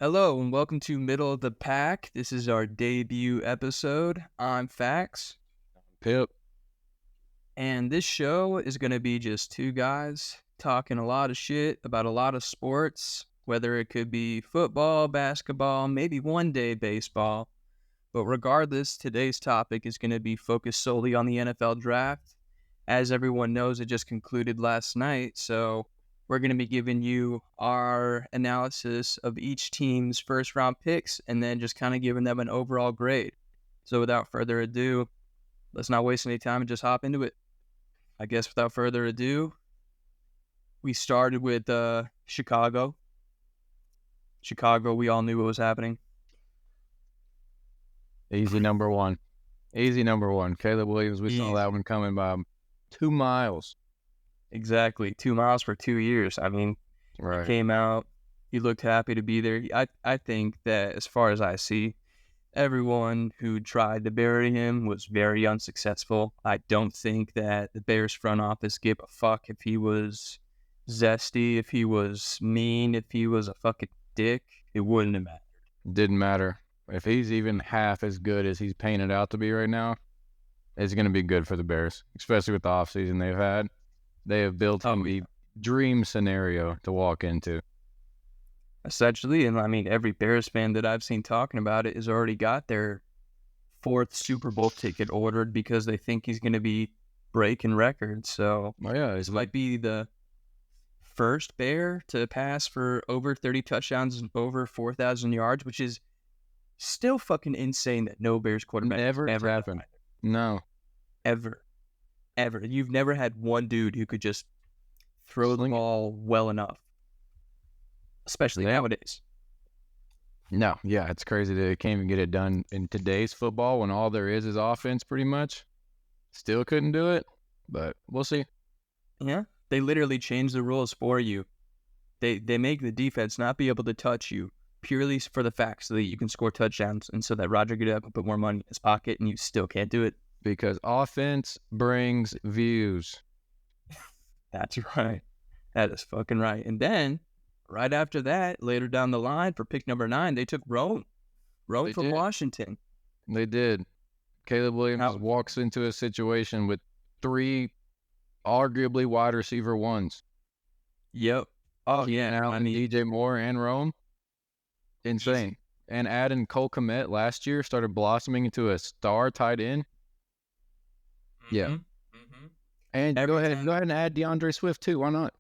Hello and welcome to Middle of the Pack. This is our debut episode. I'm Fax, Pip. and this show is going to be just two guys talking a lot of shit about a lot of sports, whether it could be football, basketball, maybe one day baseball. But regardless, today's topic is going to be focused solely on the NFL draft. As everyone knows, it just concluded last night, so we're going to be giving you our analysis of each team's first round picks and then just kind of giving them an overall grade. So without further ado, let's not waste any time and just hop into it. I guess without further ado, we started with Chicago. Chicago, we all knew what was happening. Easy number one. Easy number one. Caleb Williams, we saw that one coming by 2 miles. Exactly. 2 miles for 2 years. I mean, Right. he came out. He looked happy to be there. I think that as far as I see, everyone who tried to bury him was very unsuccessful. I don't think that the Bears front office gave a fuck if he was zesty, if he was mean, if he was a fucking dick. It wouldn't have mattered. Didn't matter. If he's even half as good as he's painted out to be right now, it's going to be good for the Bears, especially with the offseason they've had. They have built him a dream scenario to walk into. Essentially, and I mean, every Bears fan that I've seen talking about it has already got their fourth Super Bowl ticket ordered because they think he's going to be breaking records. So this might be the first Bear to pass for over 30 touchdowns and over 4,000 yards, which is still fucking insane that no Bears quarterback Never happened. No. Ever. You've never had one dude who could just throw the ball well enough, especially nowadays. No, yeah, it's crazy that they can't even get it done in today's football when all there is offense pretty much. Still couldn't do it, but we'll see. Yeah, they literally change the rules for you. They make the defense not be able to touch you purely for the fact so that you can score touchdowns and so that Roger could have to put more money in his pocket and you still can't do it. Because offense brings views. That's right. That is fucking right. And then, right after that, later down the line for pick number 9, they took Rome. Rome from Washington. They did. Caleb Williams walks into a situation with 3 arguably wide receiver ones. Yep. Oh, yeah. I mean, DJ Moore and Rome. Insane. Easy. And adding Cole Kmet last year started blossoming into a star tight end. Yeah. Mm-hmm. And go ahead and add DeAndre Swift too. Why not?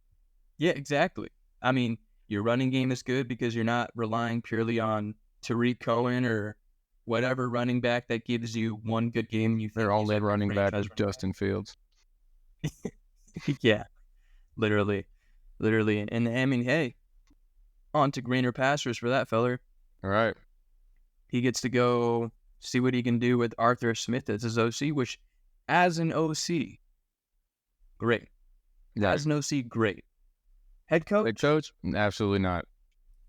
Yeah, exactly. I mean, your running game is good because you're not relying purely on Tariq Cohen or whatever running back that gives you one good game. They're all led running back as Justin Fields. Yeah, literally. And I mean, hey, on to greener pastures for that feller. All right. He gets to go see what he can do with Arthur Smith as his OC, which as an OC, great. Yeah. As an OC, great. Head coach? Head coach? Absolutely not.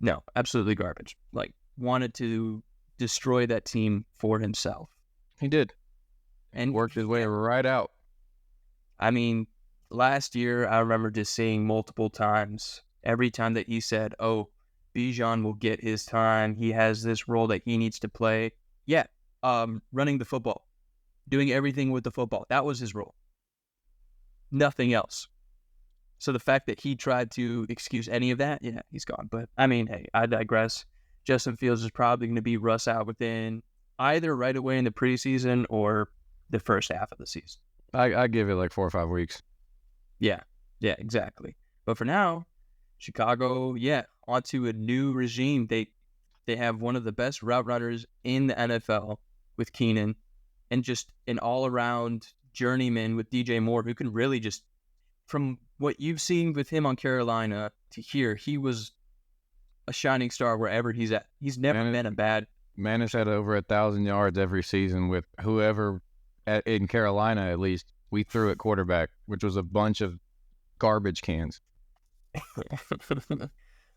No, absolutely garbage. Like, wanted to destroy that team for himself. He did. And worked his way right out. I mean, last year, I remember just seeing multiple times, every time that he said, oh, Bijan will get his time. He has this role that he needs to play. Yeah, running the football, doing everything with the football. That was his role. Nothing else. So the fact that he tried to excuse any of that, yeah, he's gone. But, I mean, hey, I digress. Justin Fields is probably going to be Russ out within either right away in the preseason or the first half of the season. I give it like 4 or 5 weeks. Yeah, exactly. But for now, Chicago, onto a new regime. They have one of the best route runners in the NFL with Keenan and just an all-around journeyman with DJ Moore who can really just, from what you've seen with him on Carolina to here, he was a shining star wherever he's at. He's never been a bad... Man has had over 1,000 yards every season with whoever, in Carolina at least, we threw at quarterback, which was a bunch of garbage cans.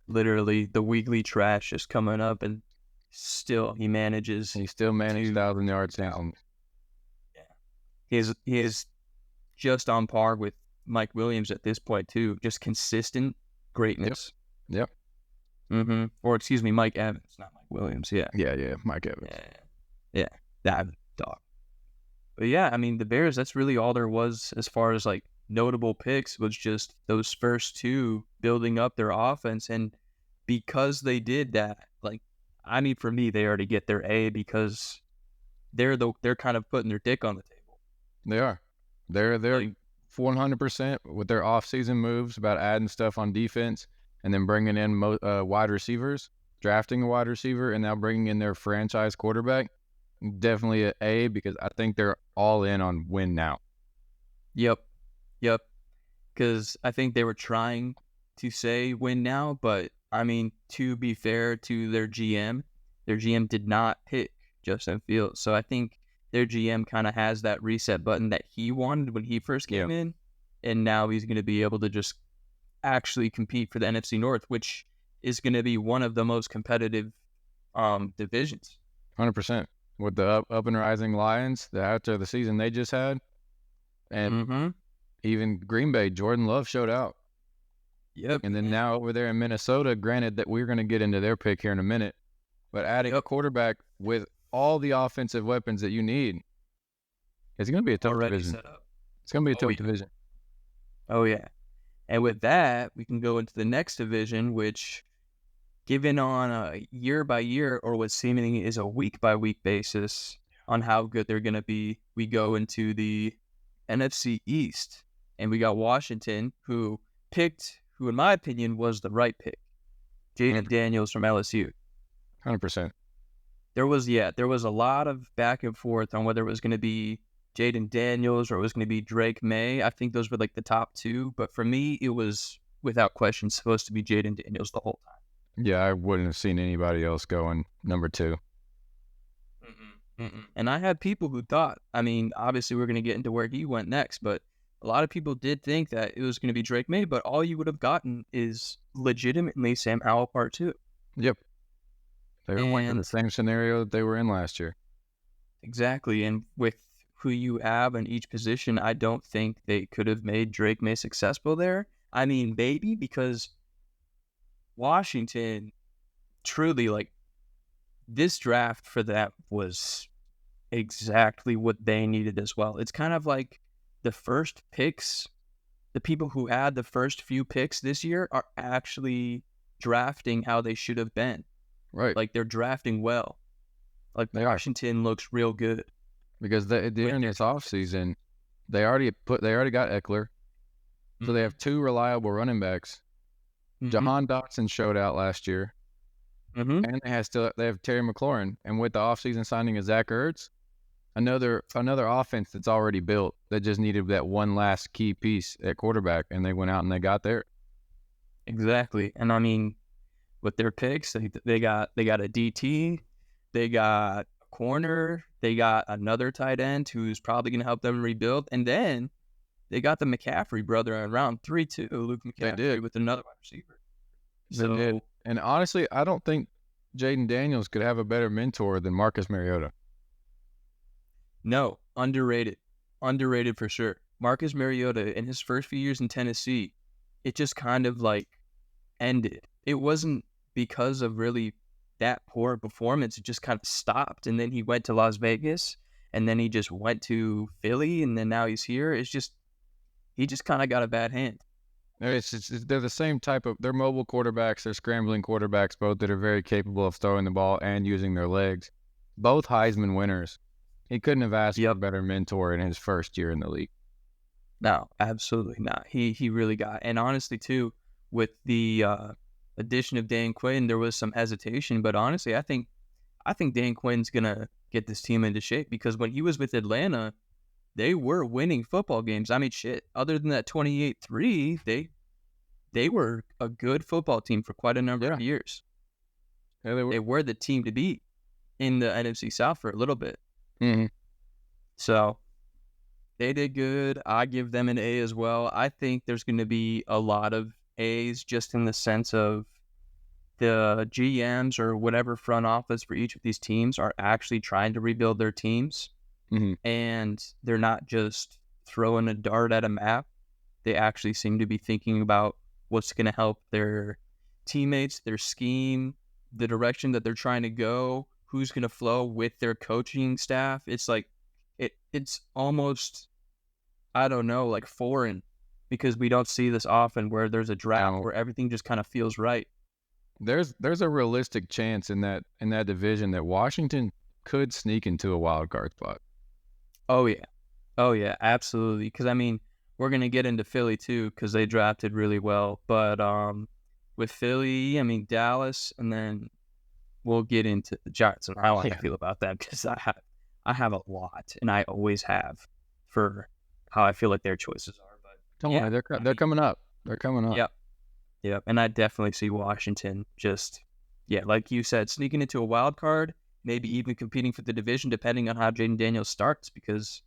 Literally, the weekly trash is coming up, and still he manages. He still manages 1,000 yards down. Yeah, he is just on par with Mike Williams at this point too. Just consistent greatness. Yep. Or excuse me, Mike Evans, not Mike Williams. Yeah. Yeah, Mike Evans. Yeah. That dog. But yeah, I mean, the Bears, that's really all there was as far as like notable picks, was just those first two building up their offense. And because they did that, like, I mean, for me, they already get their A because they're kind of putting their dick on the table. They are. They're Like, 100% with their offseason moves about adding stuff on defense and then bringing in wide receivers, drafting a wide receiver, and now bringing in their franchise quarterback. Definitely an A because I think they're all in on win now. Yep. Because I think they were trying to say win now, but I mean, to be fair to their GM did not pick Justin Fields. So I think their GM kind of has that reset button that he wanted when he first came in. And now he's going to be able to just actually compete for the NFC North, which is going to be one of the most competitive divisions. 100%. With the up and rising Lions, after the season they just had, and even Green Bay, Jordan Love showed out. Yep. And then now over there in Minnesota, granted that we're going to get into their pick here in a minute, but adding a quarterback with all the offensive weapons that you need, it's going to be a tough division. It's going to be a tough division. Oh, yeah. And with that, we can go into the next division, which, given on a year-by-year or what seemingly is a week-by-week basis on how good they're going to be, we go into the NFC East. And we got Washington, who in my opinion, was the right pick. Jaden Daniels from LSU. 100%. There was a lot of back and forth on whether it was going to be Jaden Daniels or it was going to be Drake May. I think those were like the top two. But for me, it was without question supposed to be Jaden Daniels the whole time. Yeah, I wouldn't have seen anybody else going number two. And I had people who thought, I mean, obviously we're going to get into where he went next, but a lot of people did think that it was going to be Drake May, but all you would have gotten is legitimately Sam Howell Part 2. Yep. They were in the same scenario that they were in last year. Exactly. And with who you have in each position, I don't think they could have made Drake May successful there. I mean, maybe because Washington truly, like, this draft for them was exactly what they needed as well. It's kind of like the first picks, the people who had the first few picks this year are actually drafting how they should have been. Right. Like, they're drafting well. Like, Washington looks real good. Because during this offseason, they already got Eckler. So they have two reliable running backs. Jahan Dotson showed out last year. And they have Terry McLaurin. And with the offseason signing of Zach Ertz, another offense that's already built that just needed that one last key piece at quarterback, and they went out and they got there. Exactly. And I mean, with their picks, they got a DT, they got a corner, they got another tight end who's probably going to help them rebuild, and then they got the McCaffrey brother in round 3 too, Luke McCaffrey, with another wide receiver. So, they did. And honestly, I don't think Jaden Daniels could have a better mentor than Marcus Mariota. No, underrated for sure. Marcus Mariota, in his first few years in Tennessee, it just kind of like ended. It wasn't because of really that poor performance. It just kind of stopped. And then he went to Las Vegas, and then he just went to Philly, and then now he's here. He just kind of got a bad hand. They're the same type of, they're mobile quarterbacks, they're scrambling quarterbacks, both that are very capable of throwing the ball and using their legs. Both Heisman winners. He couldn't have asked for a better mentor in his first year in the league. No, absolutely not. He really got, and honestly too, with the addition of Dan Quinn, there was some hesitation, but honestly, I think Dan Quinn's gonna get this team into shape, because when he was with Atlanta, they were winning football games. I mean, shit, other than that 28-3, they were a good football team for quite a number of years. Yeah, they were the team to beat in the NFC South for a little bit. Mm-hmm. So they did good. I give them an A as well. I think there's going to be a lot of A's, just in the sense of the GMs or whatever front office for each of these teams are actually trying to rebuild their teams. And they're not just throwing a dart at a map. They actually seem to be thinking about what's going to help their teammates, their scheme, the direction that they're trying to go, who's going to flow with their coaching staff. It's like it's almost, I don't know, like foreign, because we don't see this often where there's a draft where everything just kind of feels right. There's a realistic chance in that division that Washington could sneak into a wild card spot. Oh yeah, absolutely. Because I mean, we're gonna get into Philly too, because they drafted really well. But with Philly, I mean Dallas, and then we'll get into the Giants and how I feel about them, because I have a lot, and I always have, for how I feel like their choices are. But don't worry, they're coming up. They're coming up. Yep. And I definitely see Washington just, like you said, sneaking into a wild card, maybe even competing for the division, depending on how Jaden Daniels starts, because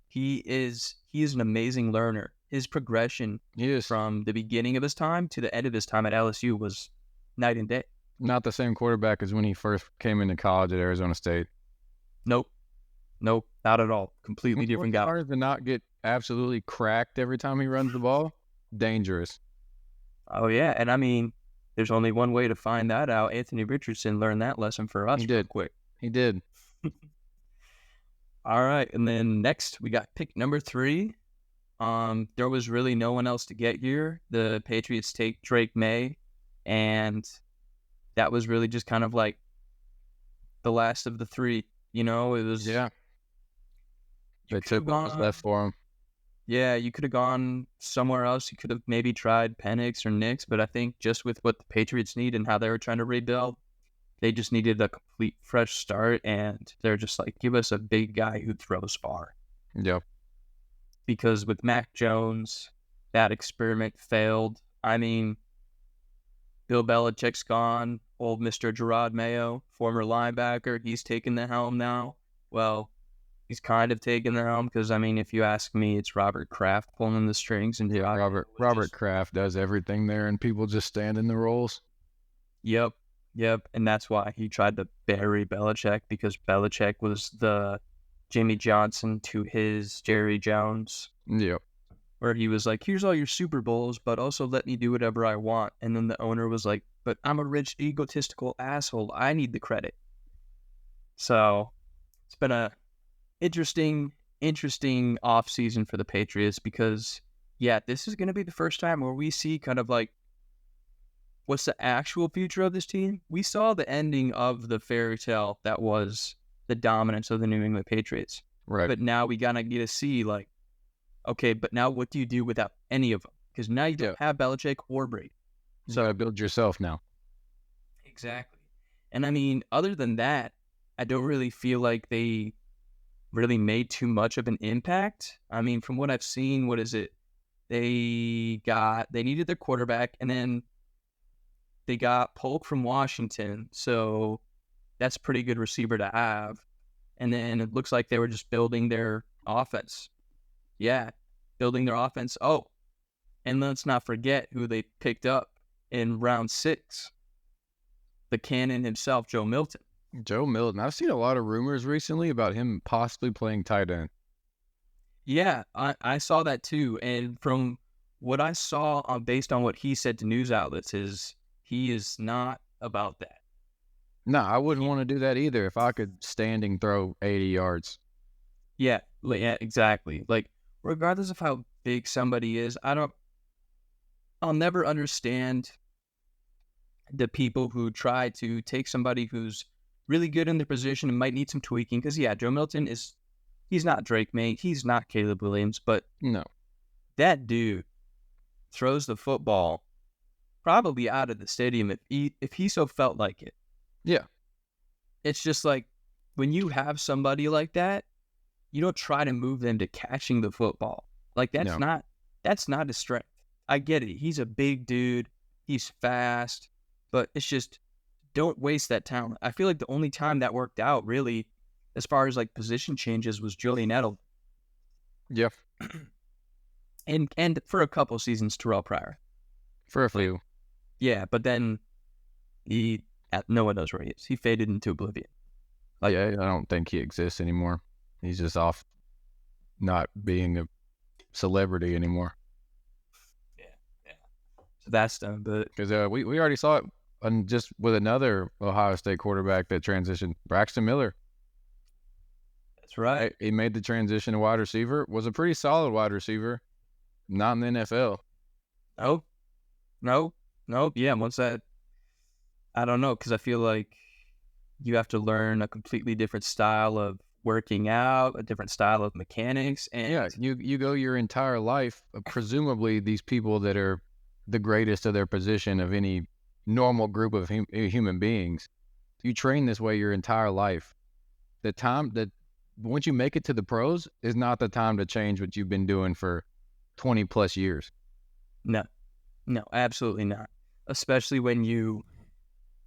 he is an amazing learner. His progression from the beginning of his time to the end of his time at LSU was night and day. Not the same quarterback as when he first came into college at Arizona State. Nope, not at all. Completely different guy. Hard to not get absolutely cracked every time he runs the ball. Dangerous. Oh yeah, and I mean, there's only one way to find that out. Anthony Richardson learned that lesson for us. He did. Quick. He did. All right, and then next we got pick number 3. There was really no one else to get here. The Patriots take Drake May, and that was really just kind of like the last of the 3. You know, it was they took what was left for him. Yeah, you could have gone somewhere else. You could have maybe tried Penix or Nix, but I think just with what the Patriots need and how they were trying to rebuild, they just needed a complete fresh start, and they're just like, give us a big guy who throws far. Yep. Because with Mac Jones, that experiment failed. I mean, Bill Belichick's gone. Old Mr. Gerard Mayo, former linebacker, he's taking the helm now. Well, he's kind of taking the helm, because, I mean, if you ask me, it's Robert Kraft pulling the strings. And Robert Kraft does everything there, and people just stand in the roles. Yep. And that's why he tried to bury Belichick, because Belichick was the Jimmy Johnson to his Jerry Jones. Yep. Where he was like, here's all your Super Bowls, but also let me do whatever I want. And then the owner was like, but I'm a rich, egotistical asshole. I need the credit. So it's been a interesting offseason for the Patriots, because, this is going to be the first time where we see kind of like, what's the actual future of this team? We saw the ending of the fairy tale that was the dominance of the New England Patriots. Right. But now we gotta get to see, like, okay, but now what do you do without any of them? Because now you don't have Belichick or Brady. So you gotta build yourself now. Exactly. And I mean, other than that, I don't really feel like they really made too much of an impact. I mean, from what I've seen, what is it? They needed their quarterback, and then they got Polk from Washington, so that's a pretty good receiver to have. And then it looks like they were just building their offense. Yeah, building their offense. Oh, and let's not forget who they picked up in round 6. The cannon himself, Joe Milton. Joe Milton. I've seen a lot of rumors recently about him possibly playing tight end. Yeah, I saw that too. And from what I saw, based on what he said to news outlets, is he is not about that. No, I wouldn't want to do that either if I could standing throw 80 yards. Yeah, exactly. Like, regardless of how big somebody is, I'll never understand the people who try to take somebody who's really good in their position and might need some tweaking. Because, Joe Milton he's not Drake May, he's not Caleb Williams, but no, that dude throws the football probably out of the stadium if he so felt like it. Yeah. It's just like, when you have somebody like that, you don't try to move them to catching the football. Like, that's not his strength. I get it. He's a big dude. He's fast. But it's just, don't waste that talent. I feel like the only time that worked out, really, as far as like position changes, was Julian Edelman. Yeah. And for a couple seasons, Terrell Pryor. For a few. Yeah, but then no one knows where he is. He faded into oblivion. Like, I don't think he exists anymore. He's just off not being a celebrity anymore. Yeah. So that's done. But Because we already saw it just with another Ohio State quarterback that transitioned, Braxton Miller. that's right. He made the transition to wide receiver, was a pretty solid wide receiver, not in the NFL. Nope. Nope. Nope. Yeah. Once that, I don't know, because I feel like you have to learn a completely different style of working out, a different style of mechanics, and Yeah, you go your entire life, presumably these people that are the greatest of their position of any normal group of human beings, you train this way your entire life. The time that once you make it to the pros is not the time to change what you've been doing for 20 plus years. no, no, absolutely not. Especially when you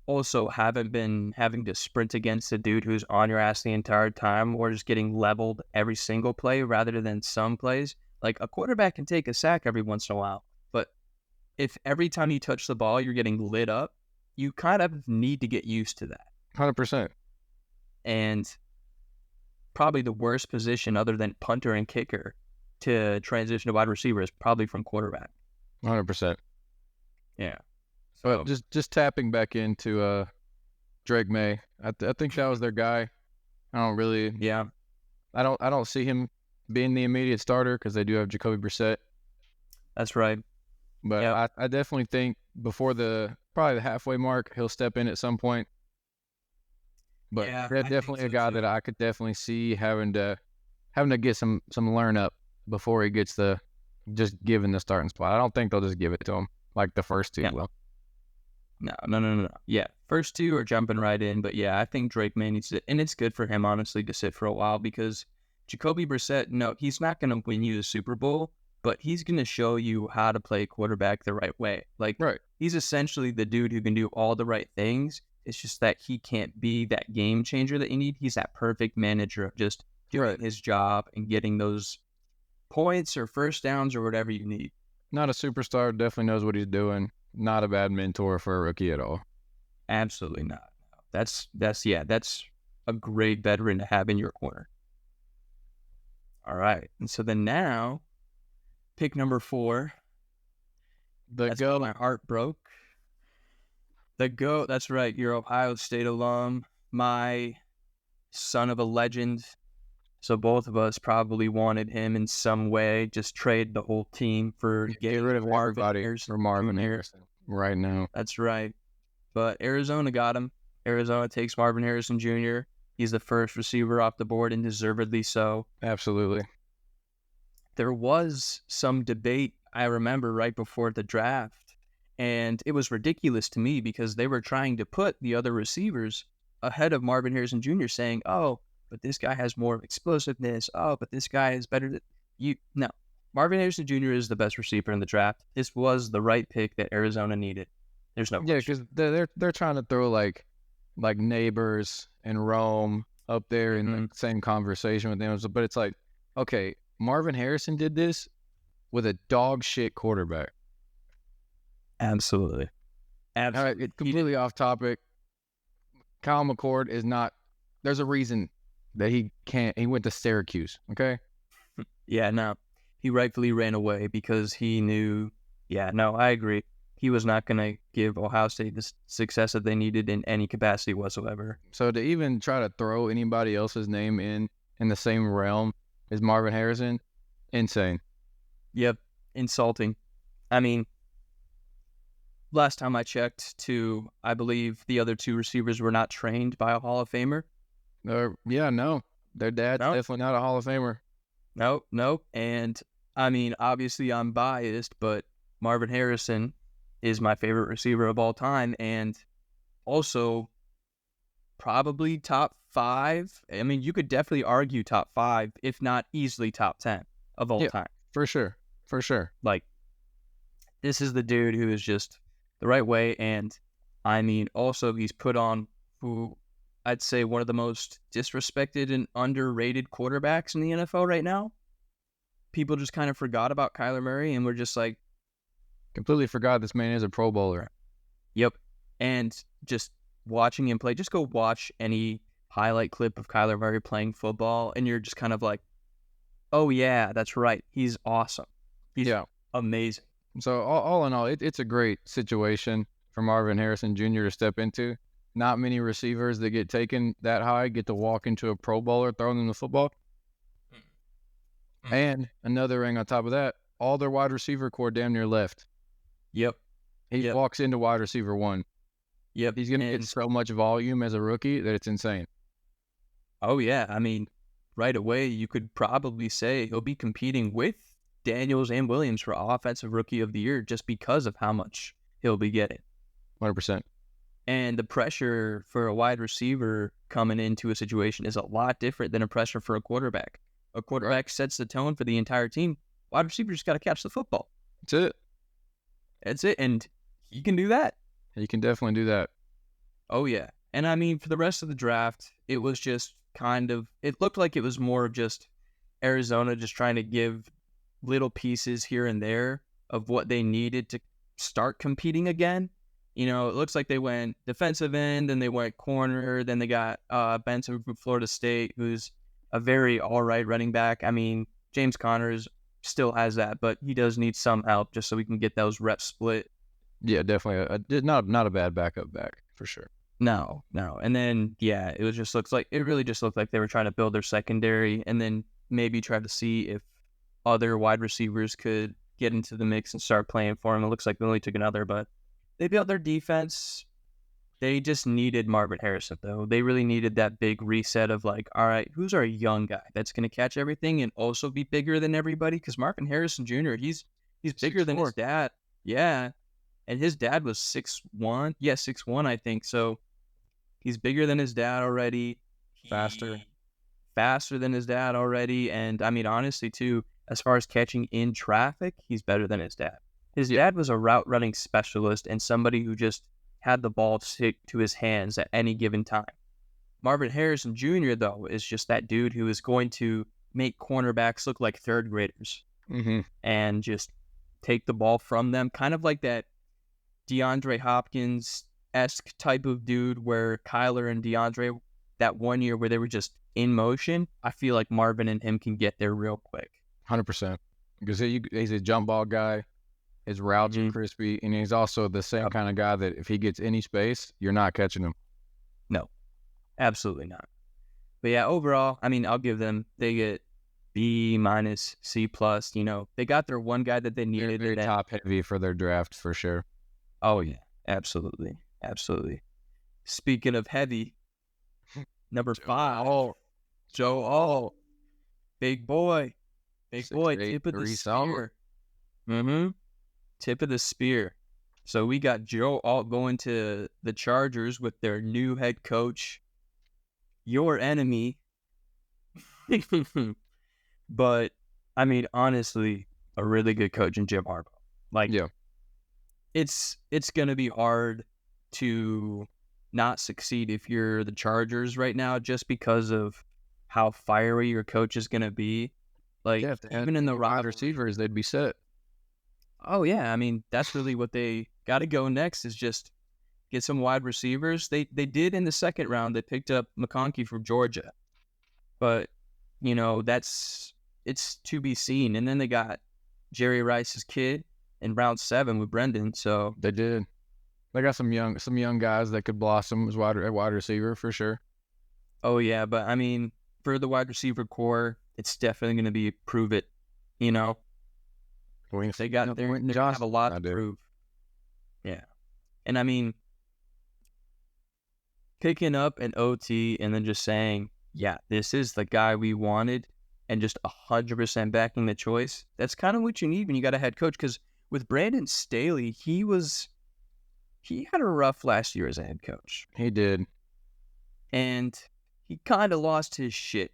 also haven't been having to sprint against a dude who's on your ass the entire time or just getting leveled every single play rather than some plays. Like a quarterback can take a sack every once in a while, but if every time you touch the ball you're getting lit up, you kind of need to get used to that. 100%. And probably the worst position other than punter and kicker to transition to wide receiver is probably from quarterback. 100%. Yeah. But just tapping back into Drake May, I think that was their guy. I don't really, Yeah. I don't see him being the immediate starter because they do have Jacoby Brissett. That's right. But Yep. I definitely think before probably the halfway mark, he'll step in at some point. But Yeah, they're I think definitely a so guy too. that I could definitely see having to get some learn up before he gets just given the starting spot. I don't think they'll just give it to him like the first two Yeah. will. No. Yeah, first two are jumping right in, but yeah, I think Drake May needs to, and it's good for him honestly to sit for a while because Jacoby Brissett, no, he's not going to win you the Super Bowl, but he's going to show you how to play quarterback the right way. Like Right. he's essentially the dude who can do all the right things. It's just that he can't be that game changer that you need. He's that perfect manager of just doing his job and getting those points or first downs or whatever you need. Not a superstar, definitely knows what he's doing. Not a bad mentor for a rookie at all. Absolutely not. That's a great veteran to have in your corner. All right. And so then now, pick number 4. The That's where GOAT. my heart broke. The GOAT, that's right. You're Ohio State alum. My son of a legend. So both of us probably wanted him in some way. Just trade the whole team for Get rid of Marvin everybody Harrison for Marvin Jr. Harrison right now. That's right. But Arizona got him. Arizona takes Marvin Harrison Jr. He's the first receiver off the board, and deservedly so. Absolutely. There was some debate, I remember, right before the draft, and it was ridiculous to me because they were trying to put the other receivers ahead of Marvin Harrison Jr., saying, oh, but this guy has more explosiveness. Oh, but this guy is better than you. No, Marvin Harrison Jr. is the best receiver in the draft. This was the right pick that Arizona needed. There's no question. because they're trying to throw like Neighbors and Rome up there in the same conversation with them, but it's like, okay, Marvin Harrison did this with a dog shit quarterback. Absolutely. All right, completely off topic. Kyle McCord is not. There's a reason that he can't. He went to Syracuse. Okay. Yeah, no, he rightfully ran away because he knew. Yeah, no, I agree. He was not going to give Ohio State the success that they needed in any capacity whatsoever. So to even try to throw anybody else's name in the same realm as Marvin Harrison, insane. Yep, insulting. I mean, last time I checked, I believe the other two receivers were not trained by a Hall of Famer. Yeah, no, their dad's definitely not a Hall of Famer. Nope. And I mean, obviously I'm biased, but Marvin Harrison is my favorite receiver of all time, and also probably top 5. I mean, you could definitely argue top 5, if not easily top 10 of all time. For sure. Like, this is the dude who is just the right way, and I mean, also he's put on who I'd say one of the most disrespected and underrated quarterbacks in the NFL right now. People just kind of forgot about Kyler Murray, and we're just like, completely forgot this man is a Pro Bowler. Yep. And just watching him play, just go watch any highlight clip of Kyler Murray playing football, and you're just kind of like, oh, yeah, that's right. He's awesome. He's amazing. So all in all, it's a great situation for Marvin Harrison Jr. to step into. Not many receivers that get taken that high get to walk into a Pro Bowler throwing them the football. And another ring on top of that, all their wide receiver core damn near left. Yep. He walks into wide receiver 1. Yep. He's going to get so much volume as a rookie that it's insane. Oh, yeah. I mean, right away, you could probably say he'll be competing with Daniels and Williams for Offensive Rookie of the Year just because of how much he'll be getting. 100%. And the pressure for a wide receiver coming into a situation is a lot different than a pressure for a quarterback. A quarterback sets the tone for the entire team. Wide receiver just got to catch the football. That's it. And he can do that. He can definitely do that. Oh, yeah. And I mean, for the rest of the draft, it was just it looked like it was more of just Arizona just trying to give little pieces here and there of what they needed to start competing again. You know, it looks like they went defensive end, then they went corner, then they got Benson from Florida State, who's a very all right running back. I mean, James Connors still has that, but he does need some help just so we can get those reps split. Yeah, definitely. Not a bad backup back for sure. No. And then, yeah, it really just looked like they were trying to build their secondary and then maybe try to see if other wide receivers could get into the mix and start playing for them. It looks like they only took another, but they built their defense. They just needed Marvin Harrison, though. They really needed that big reset of like, all right, who's our young guy that's going to catch everything and also be bigger than everybody? Because Marvin Harrison Jr., he's bigger than his dad. Yeah. And his dad was 6'1". Yeah, 6'1", I think. So he's bigger than his dad already. Faster than his dad already. And I mean, honestly, too, as far as catching in traffic, he's better than his dad. His dad was a route running specialist and somebody who just had the ball stick to his hands at any given time. Marvin Harrison Jr., though, is just that dude who is going to make cornerbacks look like third graders and just take the ball from them. Kind of like that DeAndre Hopkins-esque type of dude where Kyler and DeAndre, that one year where they were just in motion, I feel like Marvin and him can get there real quick. 100%. Because he's a jump ball guy. His routes are crispy, and he's also the same kind of guy that if he gets any space, you're not catching him. No, absolutely not. But yeah, overall, I mean, I'll give them, they get B minus, C plus. You know, they got their one guy that they needed. They're very top heavy for their draft for sure. Oh, yeah, absolutely. Speaking of heavy, number 5, Joe. Big boy, tip of the spear. Tip of the spear. So we got Joe Alt going to the Chargers with their new head coach, your enemy. But, I mean, honestly, a really good coach in Jim Harbaugh. Like, yeah. It's going to be hard to not succeed if you're the Chargers right now just because of how fiery your coach is going to be. Like, yeah, even in the wide receivers, they'd be set. Oh, yeah. I mean, that's really what they got to go next is just get some wide receivers. They did in the second round. They picked up McConkey from Georgia. But, you know, it's to be seen. And then they got Jerry Rice's kid in round 7 with Brendan. So they did. They got some young guys that could blossom as wide receiver for sure. Oh, yeah. But, I mean, for the wide receiver core, it's definitely going to be prove it, you know. They got there. They have a lot to prove. Yeah. And I mean, picking up an OT and then just saying, yeah, this is the guy we wanted and just 100% backing the choice. That's kind of what you need when you got a head coach. Because with Brandon Staley, he had a rough last year as a head coach. He did. And he kind of lost his shit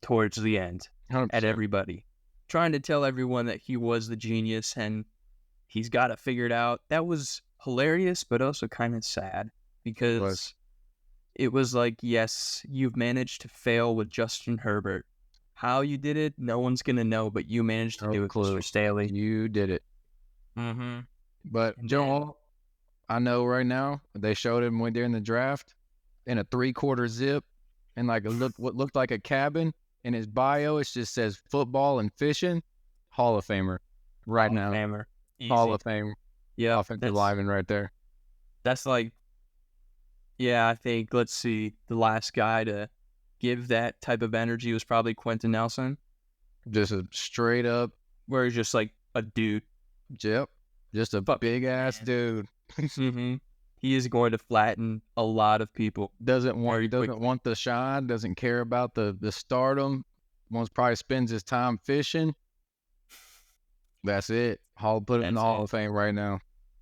towards the end 100%. At everybody. Trying to tell everyone that he was the genius and he's got it figured out. That was hilarious, but also kind of sad because it was like, yes, you've managed to fail with Justin Herbert. How you did it, no one's going to know, but you managed to do it, Mr. Staley. You did it. But Joe, I know right now, they showed him when during the draft in a 3/4 zip and like what looked like a cabin. In his bio, it just says football and fishing. Hall of Famer right now. Hall Easy. of Fame Yep. offensive lineman right there. That's like, yeah, I think, let's see, the last guy to give that type of energy was probably Quentin Nelson, Just a straight up, where he's just like a dude. yep, just a Fucking big ass man. dude. Mm-hmm. He is going to flatten a lot of people Doesn't very want quickly. the shine. Doesn't care about the stardom. Probably spends his time fishing. That's it. Put it in the That's Hall it. of Fame right now.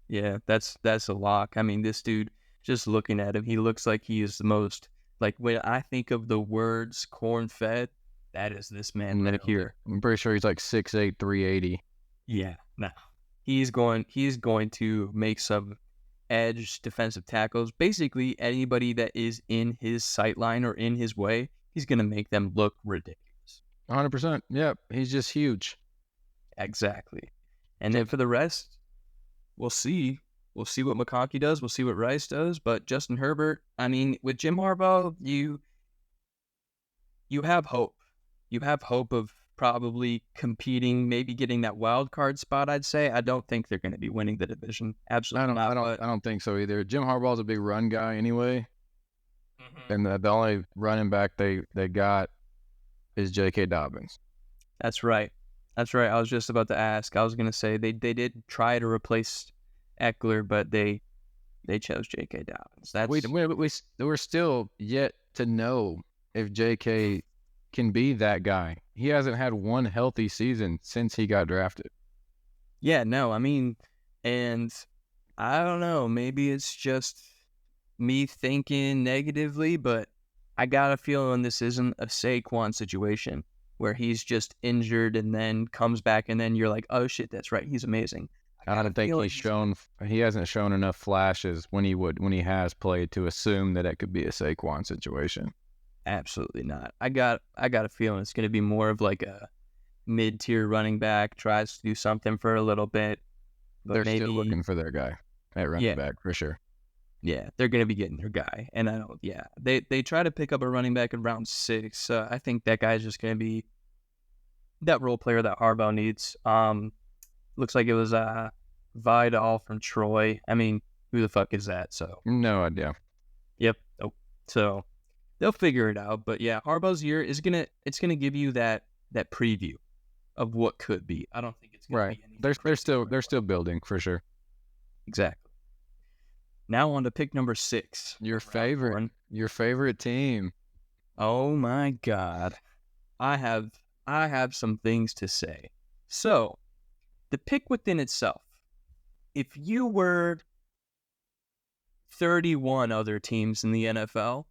Yeah, that's a lock. I mean, this dude, just looking at him, he looks like he is the most, like, when I think of the words corn fed, that is this man right Nailed it. here. I'm pretty sure he's like 6'8", 380. Yeah, no. He's going to make some edge defensive tackles. Basically, anybody that is in his sight line or in his way, he's going to make them look ridiculous. 100%. Yep, he's just huge. Exactly. And then for the rest, we'll see. We'll see what McConkey does. We'll see what Rice does. But Justin Herbert, I mean, with Jim Harbaugh, you have hope. You have hope of probably competing, maybe getting that wild card spot, I'd say. I don't think they're going to be winning the division. Absolutely not. I don't think so either. Jim Harbaugh's a big run guy anyway, Mhm. and the only running back they got is J.K. Dobbins. That's right. That's right. I was just about to ask. I was going to say they did try to replace Eckler, but they chose J.K. Dobbins. We're still yet to know if J.K. can be that guy. He hasn't had one healthy season since he got drafted. Yeah, no, I mean, and I don't know, maybe it's just me thinking negatively, but I got a feeling this isn't a Saquon situation where he's just injured and then comes back and then you're like, oh shit, that's right, he's amazing. I don't think he hasn't shown enough flashes when he has played to assume that it could be a Saquon situation. Absolutely not. I got a feeling it's going to be more of like a mid-tier running back, tries to do something for a little bit, but They're maybe still looking for their guy at running back for sure. Yeah, they're going to be getting their guy. And they try to pick up a running back in round 6. I think that guy's just going to be that role player that Harbaugh needs. Looks like it was Vidal from Troy. I mean, who the fuck is that? So, No idea. yep. Oh, so they'll figure it out. But yeah, Harbaugh's year is it's gonna give you that preview of what could be. I don't think it's gonna be anything. They're still building for sure. Exactly. Now on to pick number 6. Your favorite team. Oh my God. I have some things to say. So, the pick within itself. If you were 31 other teams in the NFL,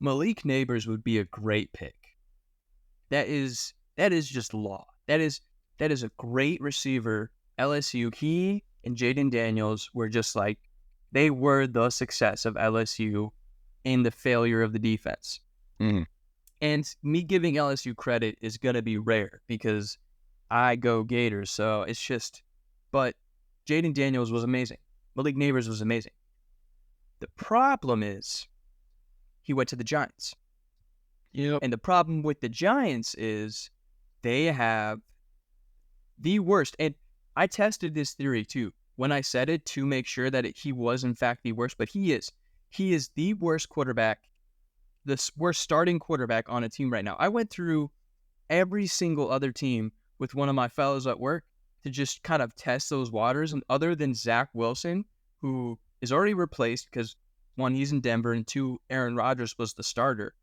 Malik Neighbors would be a great pick. That is just law. That is a great receiver. LSU, he and Jaden Daniels were just like, they were the success of LSU and the failure of the defense. Mm-hmm. And me giving LSU credit is going to be rare because I go Gators. So it's just, but Jaden Daniels was amazing. Malik Neighbors was amazing. The problem is he went to the Giants. Yep. And the problem with the Giants is they have the worst. And I tested this theory too when I said it to make sure that he was in fact the worst, but he is. He is the worst quarterback, the worst starting quarterback on a team right now. I went through every single other team with one of my fellows at work to just kind of test those waters. And other than Zach Wilson, who is already replaced because 1, he's in Denver, and 2, Aaron Rodgers was the starter.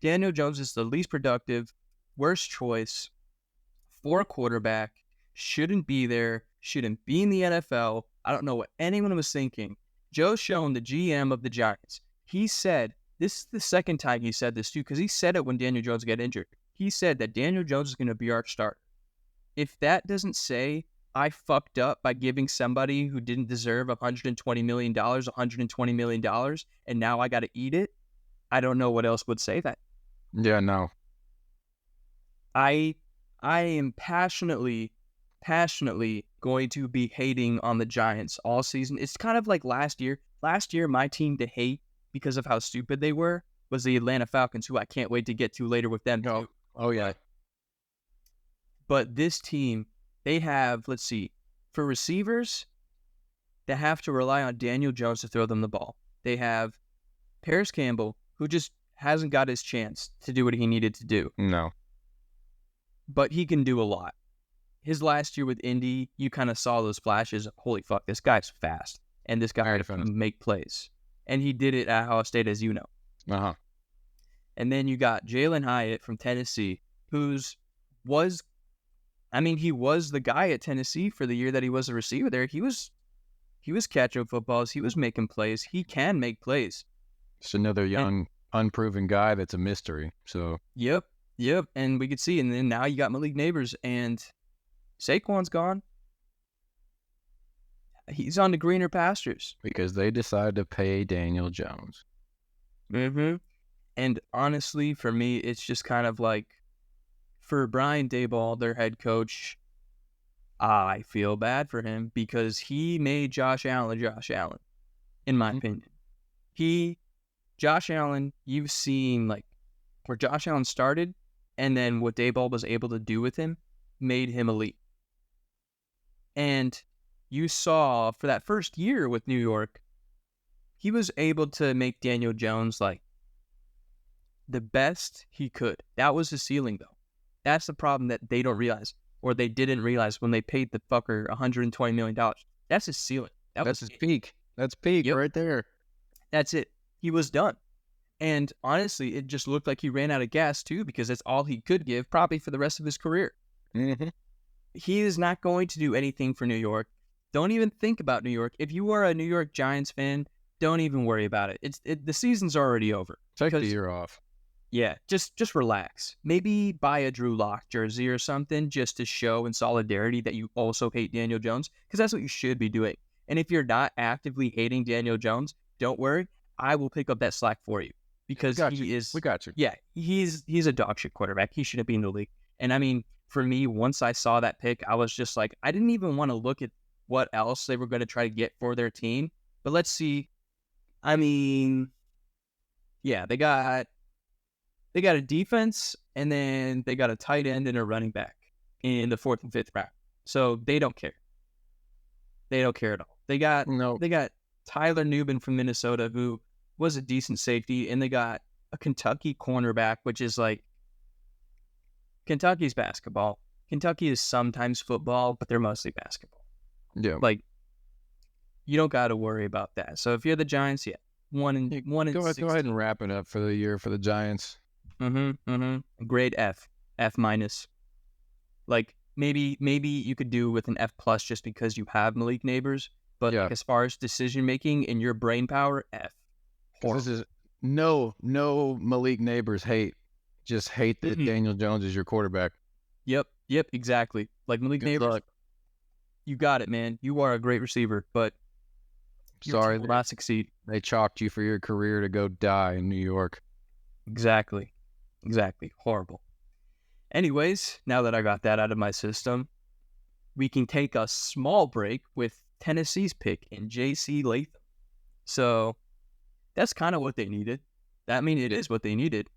Daniel Jones is the least productive, worst choice for a quarterback, shouldn't be there, shouldn't be in the NFL. I don't know what anyone was thinking. Joe Schoen, the GM of the Giants, he said, this is the second time he said this too, because he said it when Daniel Jones got injured. He said that Daniel Jones is going to be our starter. If that doesn't say I fucked up by giving somebody who didn't deserve $120 million, $120 million, and now I got to eat it, I don't know what else would say that. Yeah, no. I am passionately going to be hating on the Giants all season. It's kind of like last year. Last year, my team to hate because of how stupid they were was the Atlanta Falcons, who I can't wait to get to later with them too. Oh yeah. But this team, they have, let's see, for receivers, they have to rely on Daniel Jones to throw them the ball. They have Paris Campbell, who just hasn't got his chance to do what he needed to do. No. But he can do a lot. His last year with Indy, you kind of saw those flashes of, holy fuck, this guy's fast. And this guy can make plays. And he did it at Ohio State, as you know. Uh-huh. And then you got Jalen Hyatt from Tennessee, he was the guy at Tennessee for the year that he was a receiver there. He was catching footballs. He was making plays. He can make plays. Just another young, unproven guy that's a mystery. So Yep. And we could see. And then now you got Malik Neighbors, and Saquon's gone. He's on the greener pastures. Because they decided to pay Daniel Jones. Mm-hmm. And honestly, for me, it's just kind of like, for Brian Daboll, their head coach, I feel bad for him because he made Josh Allen, in my opinion. Josh Allen, you've seen like where Josh Allen started and then what Daboll was able to do with him made him elite. And you saw for that first year with New York, he was able to make Daniel Jones like the best he could. That was his ceiling, though. That's the problem that they don't realize, or they didn't realize when they paid the fucker $120 million. That's his ceiling. That's his peak. That's peak right there. That's it. He was done. And honestly, it just looked like he ran out of gas, too, because that's all he could give probably for the rest of his career. Mm-hmm. He is not going to do anything for New York. Don't even think about New York. If you are a New York Giants fan, don't even worry about it. The season's already over. Take the year off. Yeah, just relax. Maybe buy a Drew Lock jersey or something just to show in solidarity that you also hate Daniel Jones, because that's what you should be doing. And if you're not actively hating Daniel Jones, don't worry. I will pick up that slack for you because we got you. Yeah, he's a dog shit quarterback. He shouldn't be in the league. And I mean, for me, once I saw that pick, I was just like, I didn't even want to look at what else they were going to try to get for their team. But let's see. I mean, yeah, they got a defense, and then they got a tight end and a running back in the 4th and 5th round. So they don't care. They don't care at all. They got Tyler Nubin from Minnesota, who was a decent safety, and they got a Kentucky cornerback, which is like Kentucky's basketball. Kentucky is sometimes football, but they're mostly basketball. Yeah. Like, you don't got to worry about that. So if you're the Giants, yeah, go ahead and wrap it up for the year for the Giants. Grade F minus. Like maybe you could do with an F plus just because you have Malik Neighbors, but like, as far as decision making and your brain power, F. This is no Malik Neighbors hate. Just hate that Daniel Jones is your quarterback. Yep, exactly. Like Malik Neighbors, you got it, man. You are a great receiver, but sorry, will not succeed. They chalked you for your career to go die in New York. Exactly. Horrible. Anyways, now that I got that out of my system, we can take a small break with Tennessee's pick in J.C. Latham. So that's kind of what they needed. It is what they needed.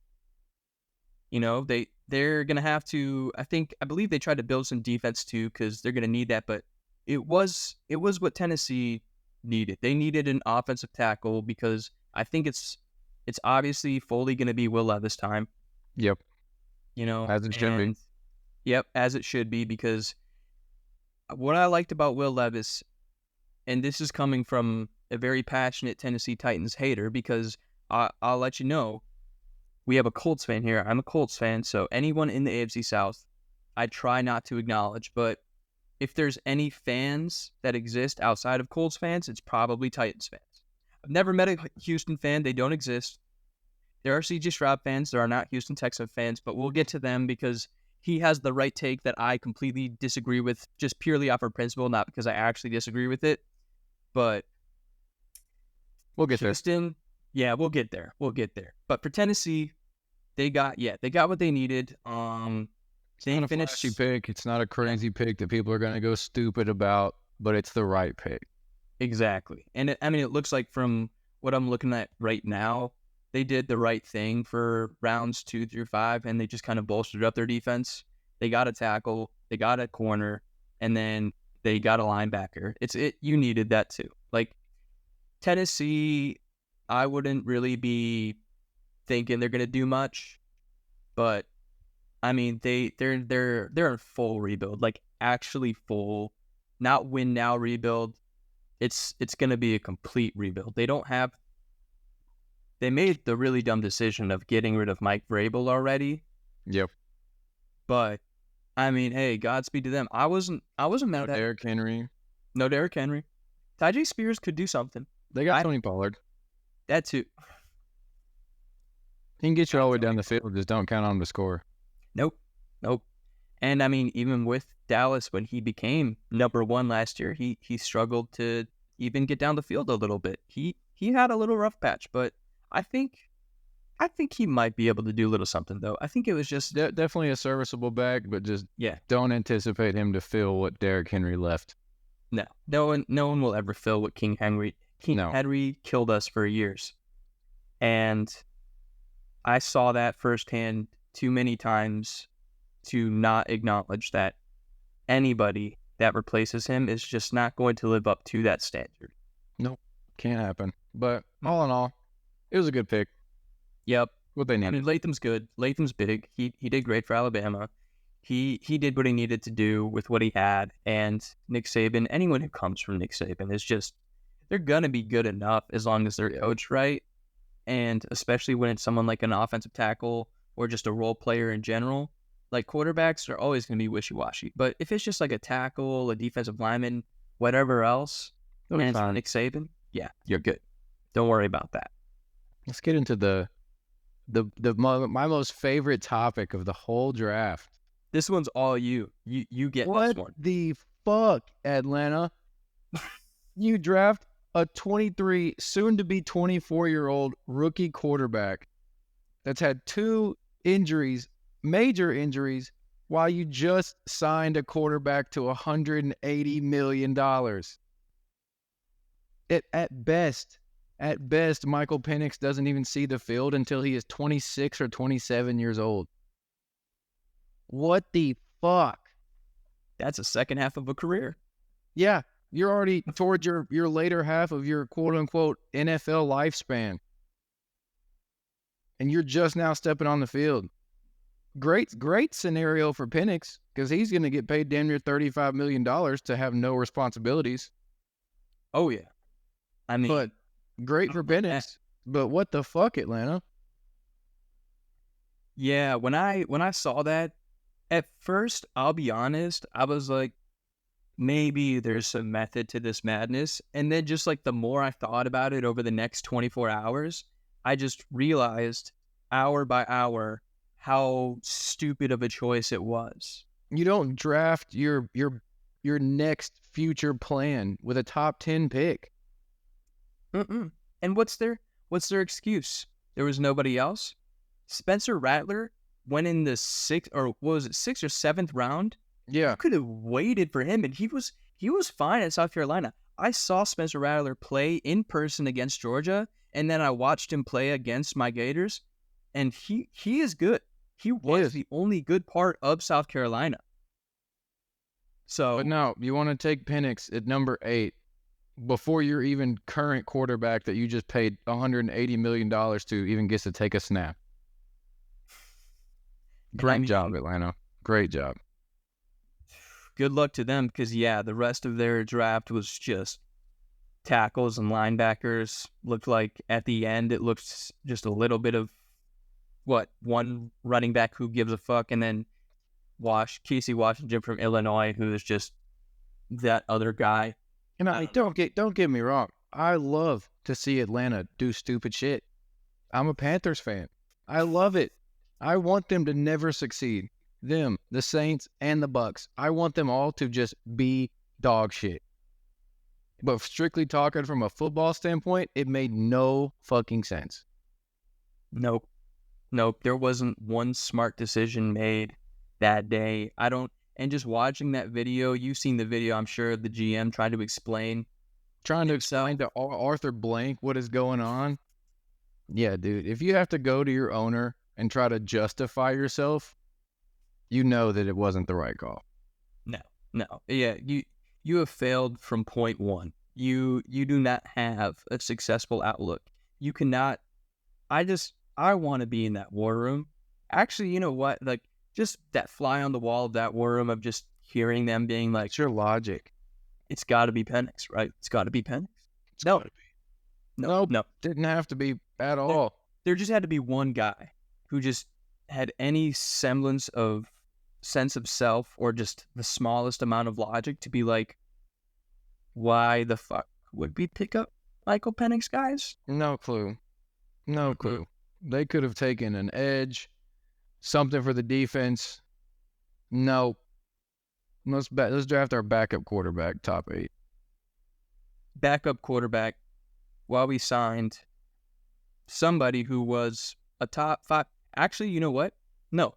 You know, they're going to have to, I believe they tried to build some defense too, because they're going to need that, but it was what Tennessee needed. They needed an offensive tackle because I think it's obviously fully going to be Will Levis time. Yep. You know, as it should be. Yep, as it should be, because what I liked about Will Levis, and this is coming from a very passionate Tennessee Titans hater, because I'll let you know, we have a Colts fan here. I'm a Colts fan, so anyone in the AFC South, I try not to acknowledge, but if there's any fans that exist outside of Colts fans, it's probably Titans fans. I've never met a Houston fan. They don't exist. There are C.J. Stroud fans. There are not Houston Texans fans, but we'll get to them because he has the right take that I completely disagree with, just purely off of principle, not because I actually disagree with it. But we'll get Houston, yeah, we'll get there. But for Tennessee, they got what they needed. It's not a flashy pick. It's not a crazy pick that people are going to go stupid about, but it's the right pick. Exactly. And it looks like from what I'm looking at right now, they did the right thing for rounds 2 through 5, and they just kind of bolstered up their defense. They got a tackle, they got a corner, and then They got a linebacker. You needed that too. Like Tennessee, I wouldn't really be thinking they're gonna do much, but I mean they're in full rebuild, like actually full, not win now rebuild. It's gonna be a complete rebuild. They made the really dumb decision of getting rid of Mike Vrabel already. Yep. But I mean, hey, Godspeed to them. I wasn't mad at Derrick Henry. No Derrick Henry. Tajay Spears could do something. They got Tony Pollard. That too. He can get you all the way down the field. Just don't count on him to score. Nope. And I mean, even with Dallas, when he became number one last year, he struggled to even get down the field a little bit. He had a little rough patch, but I think he might be able to do a little something though. I think it was just definitely a serviceable back, but just don't anticipate him to fill what Derrick Henry left. No one will ever fill what King Henry killed us for years, and I saw that firsthand too many times to not acknowledge that anybody that replaces him is just not going to live up to that standard. Nope, can't happen. But all in all, it was a good pick. Yep. What they needed. I mean, Latham's good. Latham's big. He did great for Alabama. He did what he needed to do with what he had. And Nick Saban, anyone who comes from Nick Saban is just, they're going to be good enough as long as they're coached right. And especially when it's someone like an offensive tackle or just a role player in general, like quarterbacks are always going to be wishy-washy. But if it's just like a tackle, a defensive lineman, whatever else, and it's Nick Saban, yeah, you're good. Don't worry about that. Let's get into my most favorite topic of the whole draft. This one's all you. You get what this one. What the fuck, Atlanta? You draft a 23, soon-to-be 24-year-old rookie quarterback that's had 2 injuries, major injuries, while you just signed a quarterback to $180 million. At best, Michael Penix doesn't even see the field until he is 26 or 27 years old. What the fuck? That's a second half of a career. Yeah, you're already towards your later half of your quote-unquote NFL lifespan. And you're just now stepping on the field. Great scenario for Penix, because he's going to get paid damn near $35 million to have no responsibilities. Oh, yeah. I mean... But great for Penix. But what the fuck, Atlanta? Yeah, when I saw that, at first, I'll be honest, I was like, maybe there's some method to this madness. And then just like the more I thought about it over the next 24 hours, I just realized hour by hour how stupid of a choice it was. You don't draft your next future plan with a top 10 pick. Mm-mm. And what's their excuse? There was nobody else? Spencer Rattler went in the 6th or 7th round. Yeah. You could have waited for him, and he was fine at South Carolina. I saw Spencer Rattler play in person against Georgia, and then I watched him play against my Gators, and he is good. He was the only good part of South Carolina. So, but no, you want to take Penix at number 8 before your even current quarterback that you just paid $180 million to even gets to take a snap. Great job, Atlanta. Great job. Good luck to them, because, yeah, the rest of their draft was just tackles and linebackers. Looked like at the end it looked just a little bit of, one running back who gives a fuck, and then Casey Washington from Illinois, who is just that other guy. And don't get me wrong. I love to see Atlanta do stupid shit. I'm a Panthers fan. I love it. I want them to never succeed. Them, the Saints, and the Bucks. I want them all to just be dog shit. But strictly talking from a football standpoint, it made no fucking sense. Nope. There wasn't one smart decision made that day. And just watching that video, you've seen the video, I'm sure, the GM trying to explain to Arthur Blank what is going on. Yeah, dude, if you have to go to your owner and try to justify yourself, you know that it wasn't the right call. No. Yeah, you have failed from point one. You do not have a successful outlook. You cannot. I want to be in that war room. Actually, you know what? Like, just that fly on the wall of that war room of just hearing them being like, It's your logic. it's got to be Penix, right? It's got to be Penix. It's No, gotta be. no, no. Didn't have to be at all. There just had to be one guy who just had any semblance of sense of self or just the smallest amount of logic to be like, why the fuck would we pick up Michael Penix, guys? No clue. No clue. They could have taken an edge, something for the defense. No. Let's draft our backup quarterback, top 8. Backup quarterback, while we signed somebody who was a top 5. Actually, you know what? No.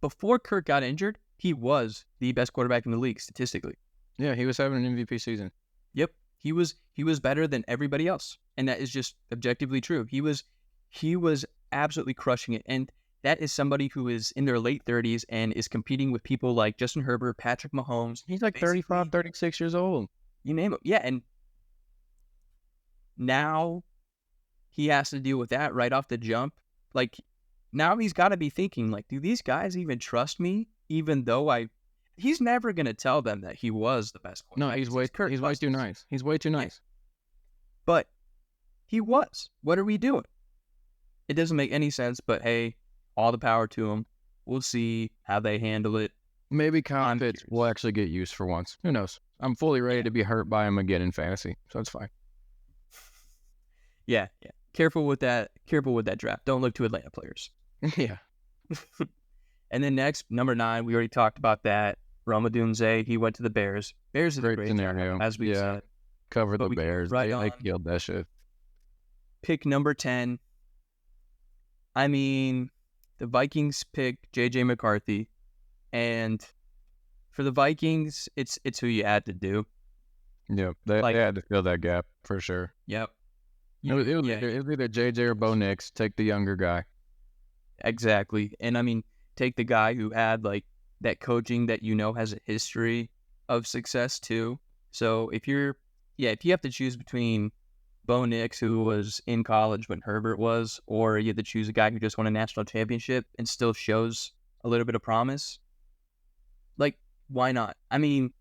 Before Kirk got injured, he was the best quarterback in the league statistically. Yeah, he was having an MVP season. Yep. He was better than everybody else. And that is just objectively true. He was absolutely crushing it. And that is somebody who is in their late 30s and is competing with people like Justin Herbert, Patrick Mahomes. He's like 35, 36 years old. You name it. Yeah, and now he has to deal with that right off the jump. Like, now he's got to be thinking, like, do these guys even trust me? Even though he's never going to tell them that he was the best quarterback. No, he's way too nice. He's way too nice. But he was. What are we doing? It doesn't make any sense, but hey, all the power to him. We'll see how they handle it. Maybe Kyle Pitts will actually get used for once. Who knows? I'm fully ready to be hurt by him again in fantasy, so it's fine. Yeah. Careful with that draft. Don't look to Atlanta players. Yeah. And then next, number 9, we already talked about that. Roma Dunze, he went to the Bears. Bears is a great scenario, job, as we said. Cover the Bears. They killed that shit. Pick number 10. I mean, the Vikings picked J.J. McCarthy. And for the Vikings, it's who you had to do. Yep, they had to fill that gap for sure. Yep. It was either JJ or Bo Nix. Take the younger guy. Exactly. And I mean, take the guy who had like that coaching that has a history of success too. So if you have to choose between Bo Nix, who was in college when Herbert was, or you have to choose a guy who just won a national championship and still shows a little bit of promise, like, why not? I mean,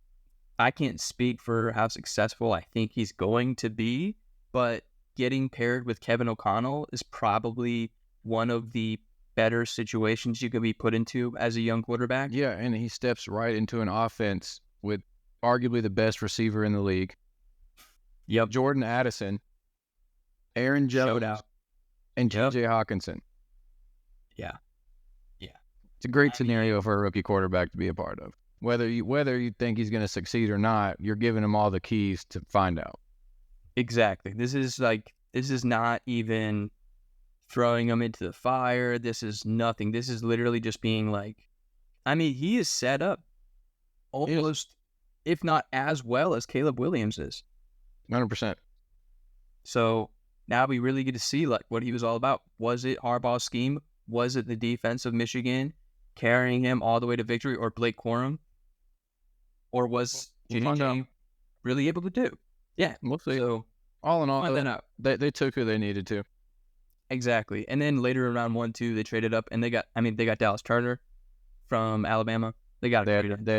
I can't speak for how successful I think he's going to be, but getting paired with Kevin O'Connell is probably one of the better situations you could be put into as a young quarterback. Yeah, and he steps right into an offense with arguably the best receiver in the league. Yep. Jordan Addison, Aaron Jones, and T.J. Hawkinson. Yeah. It's a great scenario for a rookie quarterback to be a part of. Whether you think he's going to succeed or not, you're giving him all the keys to find out. Exactly. This is not even throwing him into the fire. This is nothing. This is literally just being like, I mean, he is set up almost, if not as well as Caleb Williams is. 100%. So now we really get to see like what he was all about. Was it Harbaugh's scheme? Was it the defense of Michigan carrying him all the way to victory, or Blake Corum? Or was JJ really able to do? Yeah, we'll see. So all in all, they took who they needed to. Exactly. And then later in round 1, 2, they traded up and they got Dallas Turner from Alabama. They had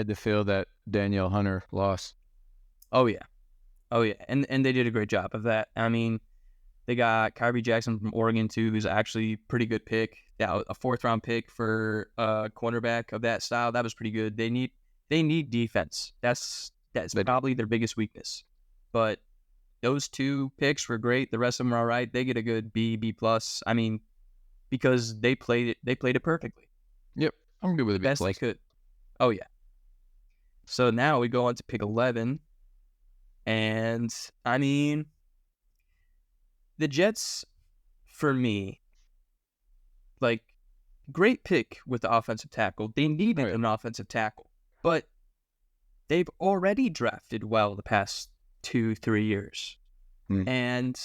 to fill that Danielle Hunter loss. Oh yeah. And they did a great job of that. I mean, they got Kyrie Jackson from Oregon too, who's actually a pretty good pick. Yeah, a 4th round pick for a cornerback of that style. That was pretty good. They need defense. That's probably their biggest weakness. But those 2 picks were great. The rest of them are all right. They get a good B+. I mean, because they played it perfectly. Yep, I'm good with it. Best they could. Oh yeah. So now we go on to pick 11, and I mean, the Jets, for me, like, great pick with the offensive tackle. They needed an offensive tackle, but they've already drafted well the past 2-3 years, and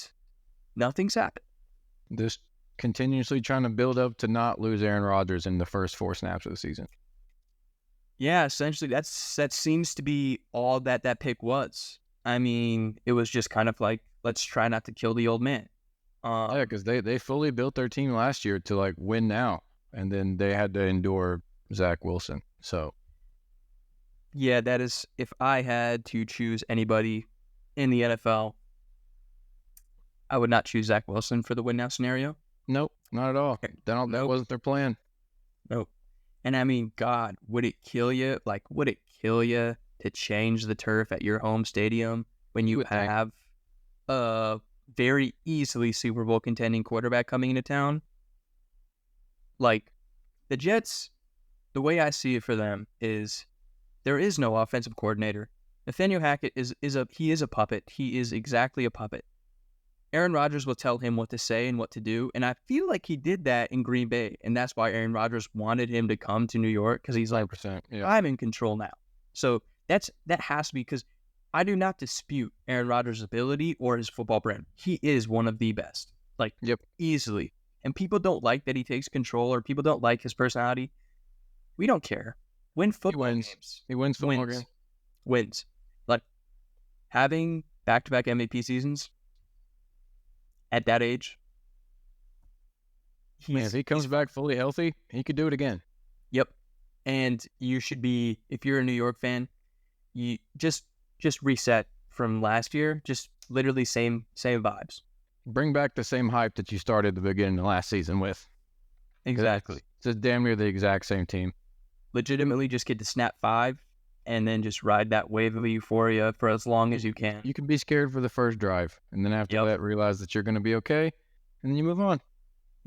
nothing's happened. Just continuously trying to build up to not lose Aaron Rodgers in the first 4 snaps of the season. Yeah, essentially that seems to be all that pick was. I mean, it was just kind of like, let's try not to kill the old man. Yeah, because they fully built their team last year to like win now, and then they had to endure Zach Wilson. So Yeah, that is, if I had to choose anybody in the NFL, I would not choose Zach Wilson for the win now scenario. nope, not at all. That Nope. wasn't their plan. Nope. And I mean, God, would it kill you? Like, would it kill you to change the turf at your home stadium when you have a very easily Super Bowl contending quarterback coming into town? Like, the Jets, the way I see it for them is there is no offensive coordinator. Nathaniel Hackett is a puppet. He is exactly a puppet. Aaron Rodgers will tell him what to say and what to do, and I feel like he did that in Green Bay, and that's why Aaron Rodgers wanted him to come to New York, because he's like, 100%. Yeah. I'm in control now. So that has to be, because I do not dispute Aaron Rodgers' ability or his football brand. He is one of the best, like easily. And people don't like that he takes control, or people don't like his personality. We don't care. Win football games. He wins football games. Wins. Like, having back-to-back MVP seasons at that age, if he comes back fully healthy, he could do it again. Yep. And you should be, if you're a New York fan, you just reset from last year. Just literally same vibes. Bring back the same hype that you started the beginning of last season with. Exactly. It's just damn near the exact same team. Legitimately just get to snap 5 and then just ride that wave of euphoria for as long as you can. You can be scared for the first drive, and then after that, realize that you're going to be okay, and then you move on.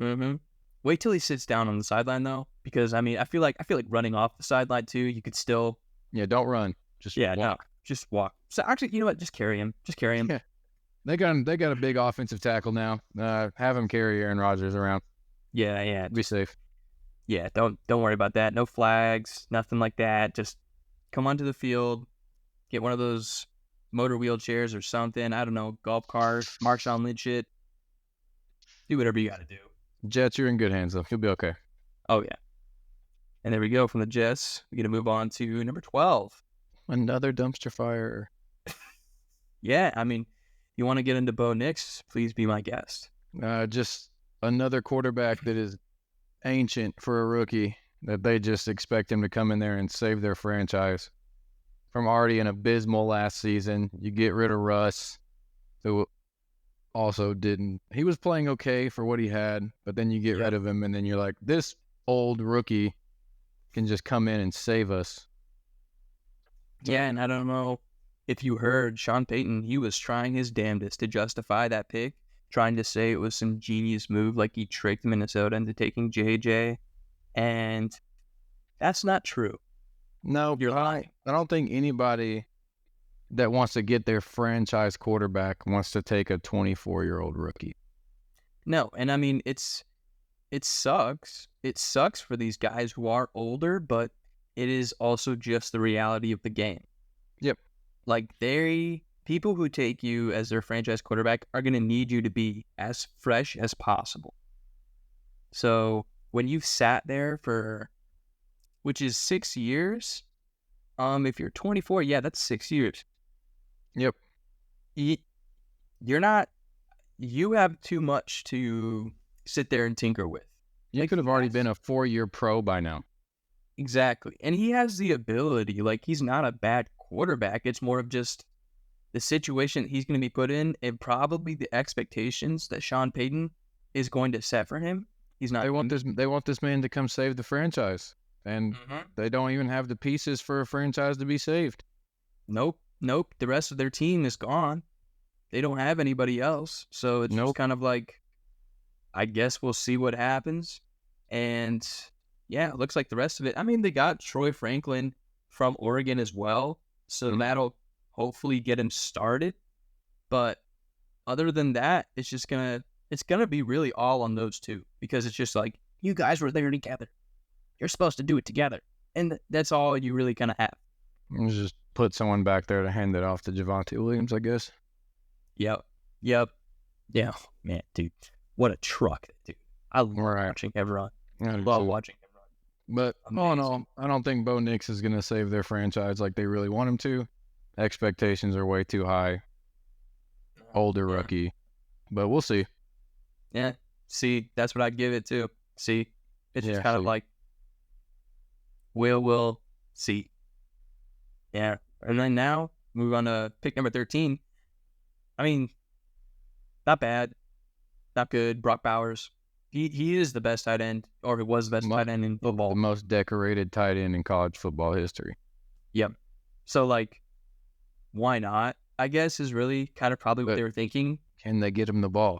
Mm-hmm. Wait till he sits down on the sideline, though, because I mean, I feel like running off the sideline too. You could still, don't run, just walk. No, just walk. So actually, you know what? Just carry him. Yeah. They got a big offensive tackle now. Have him carry Aaron Rodgers around. Yeah. Be safe. Yeah, don't worry about that. No flags, nothing like that. Just come onto the field, get one of those motor wheelchairs or something. I don't know, golf cart, Marshawn Lynch shit. Do whatever you got to do. Jets, you're in good hands, though. You'll be okay. Oh, yeah. And there we go from the Jets. We're going to move on to number 12. Another dumpster fire. Yeah, I mean, you want to get into Bo Nix, please be my guest. Just another quarterback that is ancient for a rookie, that they just expect him to come in there and save their franchise from already an abysmal last season. You get rid of Russ, who also didn't. He was playing okay for what he had, but then you get rid of him, and then you're like, this old rookie can just come in and save us. Yeah, and I don't know if you heard Sean Payton, he was trying his damnedest to justify that pick, trying to say it was some genius move, like he tricked Minnesota into taking JJ, and that's not true. No, you're lying. I don't think anybody that wants to get their franchise quarterback wants to take a 24-year-old rookie. No, and I mean, it sucks. It sucks for these guys who are older, but it is also just the reality of the game. Yep. Like, people who take you as their franchise quarterback are going to need you to be as fresh as possible. So when you've sat there for, which is 6 years, if you're 24, yeah, that's 6 years. Yep. You're not, you have too much to sit there and tinker with. You could have already been a 4-year pro by now. Exactly. And he has the ability, like, he's not a bad quarterback. It's more of just the situation he's going to be put in, and probably the expectations that Sean Payton is going to set for him. He's not. They want this man to come save the franchise, and they don't even have the pieces for a franchise to be saved. Nope. The rest of their team is gone. They don't have anybody else, so it's just kind of like, I guess we'll see what happens. And yeah, it looks like the rest of it. I mean, they got Troy Franklin from Oregon as well, so that'll hopefully get him started. But other than that, it's gonna be really all on those two, because it's just like, you guys were there together. You're supposed to do it together, and that's all you really kind of have. Just put someone back there to hand it off to Javonte Williams, I guess. Yep. Yeah, man, dude, what a truck, dude. I love watching him run. I love watching him run. But all in all, I don't think Bo Nix is going to save their franchise like they really want him to. Expectations are way too high. Older rookie. But we'll see. Yeah. See, that's what I'd give it to. See, it's just kind of like, we'll see. Yeah. And then now, move on to pick number 13. I mean, not bad. Not good. Brock Bowers. He is the best tight end, or he was the best tight end in football. The most decorated tight end in college football history. Yep. So, like, why not? I guess is really kind of probably what they were thinking. Can they get him the ball?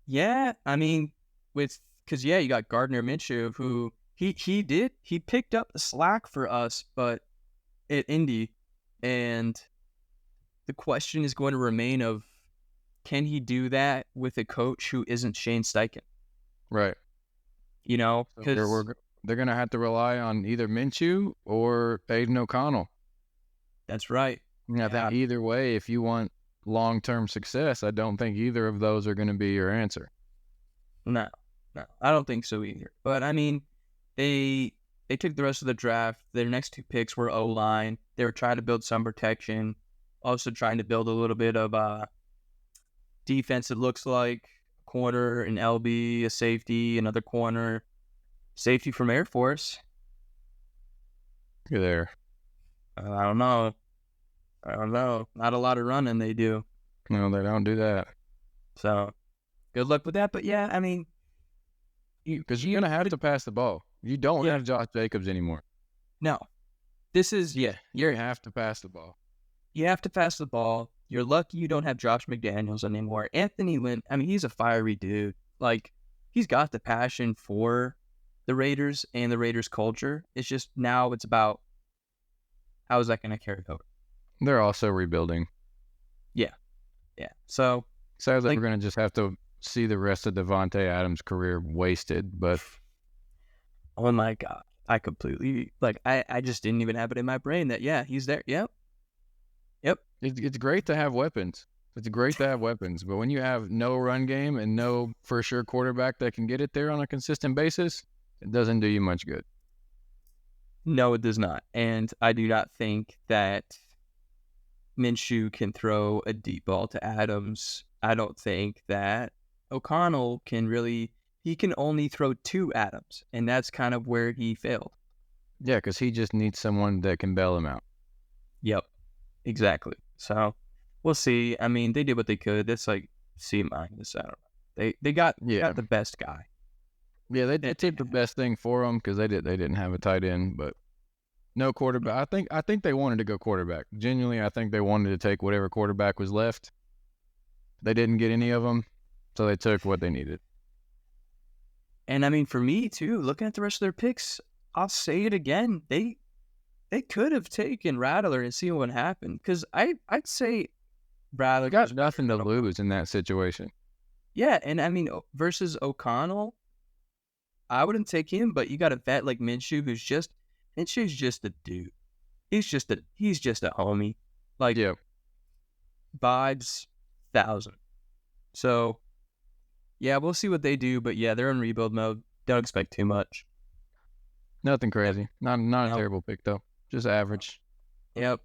Yeah. I mean, because you got Gardner Minshew, who he picked up the slack for us, but at Indy, and the question is going to remain of, can he do that with a coach who isn't Shane Steichen? Right. You know, because they're going to have to rely on either Minshew or Aiden O'Connell. That's right. I think either way, if you want long-term success, I don't think either of those are going to be your answer. No, I don't think so either. But I mean, they took the rest of the draft. Their next two picks were O-line. They were trying to build some protection, also trying to build a little bit of defense. It looks like corner, an LB, a safety, another corner, safety from Air Force. You're there. I don't know. Not a lot of running they do. No, they don't do that. So, good luck with that. But yeah, I mean, because you're gonna have to pass the ball. You don't have Josh Jacobs anymore. No, this is you have to pass the ball. You have to pass the ball. You're lucky you don't have Josh McDaniels anymore. Anthony Lynn, I mean, he's a fiery dude. Like, he's got the passion for the Raiders and the Raiders culture. It's just now it's about how is that going to carry over. They're also rebuilding. Yeah. So sounds like we're going to just have to see the rest of Devontae Adams' career wasted. But oh my God, I completely I just didn't even have it in my brain that he's there. Yep. It's great to have weapons. It's great to have weapons, but when you have no run game and no for sure quarterback that can get it there on a consistent basis, it doesn't do you much good. No, it does not. And I do not think that Minshew can throw a deep ball to Adams. I don't think that O'Connell he can only throw to Adams, and that's kind of where he failed. Yeah, because he just needs someone that can bail him out. Yep, exactly. So we'll see. I mean, they did what they could. That's like C-. I don't know. They got the best guy. Yeah, they did the best thing for him because they didn't have a tight end, but no quarterback. I think they wanted to go quarterback. Genuinely, I think they wanted to take whatever quarterback was left. They didn't get any of them, so they took what they needed. And I mean, for me too, looking at the rest of their picks, I'll say it again. They could have taken Rattler and seen what happened. Because I'd say Rattler got nothing to lose in that situation. Yeah, and I mean, versus O'Connell, I wouldn't take him, but you got a vet like Minshew Minshew's just a dude. He's just a homie. Like, vibes 1,000. So, yeah, we'll see what they do, but yeah, they're in rebuild mode. Don't expect too much. Nothing crazy. Not a terrible pick though. Just average. Yep.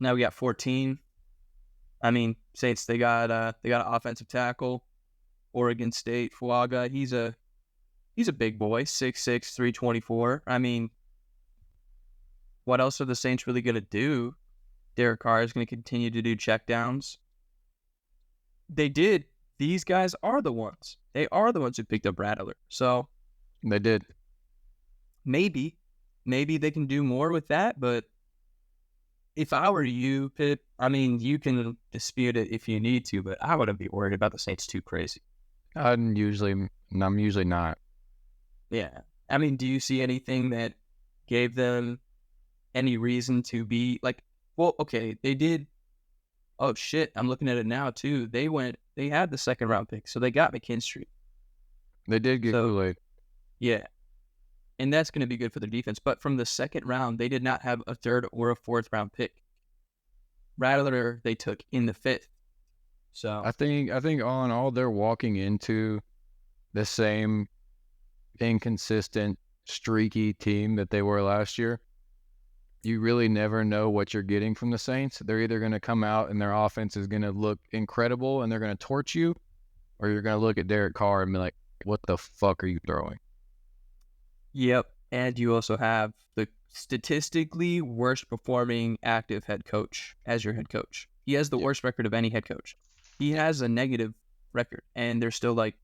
Now we got 14. I mean, Saints, they got an offensive tackle. Oregon State, Fuaga. He's a big boy, 6'6", 324. I mean, what else are the Saints really going to do? Derek Carr is going to continue to do checkdowns. These guys are the ones. They are the ones who picked up Rattler. So they did. Maybe they can do more with that, but if I were you, Pip, I mean, you can dispute it if you need to, but I wouldn't be worried about the Saints too crazy. I'm usually not. Yeah. I mean, do you see anything that gave them any reason to be like, well, okay, they did. Oh shit, I'm looking at it now too. They had the second round pick, so they got McKinstry. They did get Kool-Aid. Yeah. And that's going to be good for their defense. But from the second round, they did not have a third or a fourth round pick. Rattler, they took in the fifth. So I think all in all, they're walking into the same inconsistent, streaky team that they were last year, you really never know what you're getting from the Saints. They're either going to come out and their offense is going to look incredible and they're going to torch you, or you're going to look at Derek Carr and be like, what the fuck are you throwing? Yep. And you also have the statistically worst performing active head coach as your head coach. He has the worst record of any head coach. He has a negative record, and they're still like,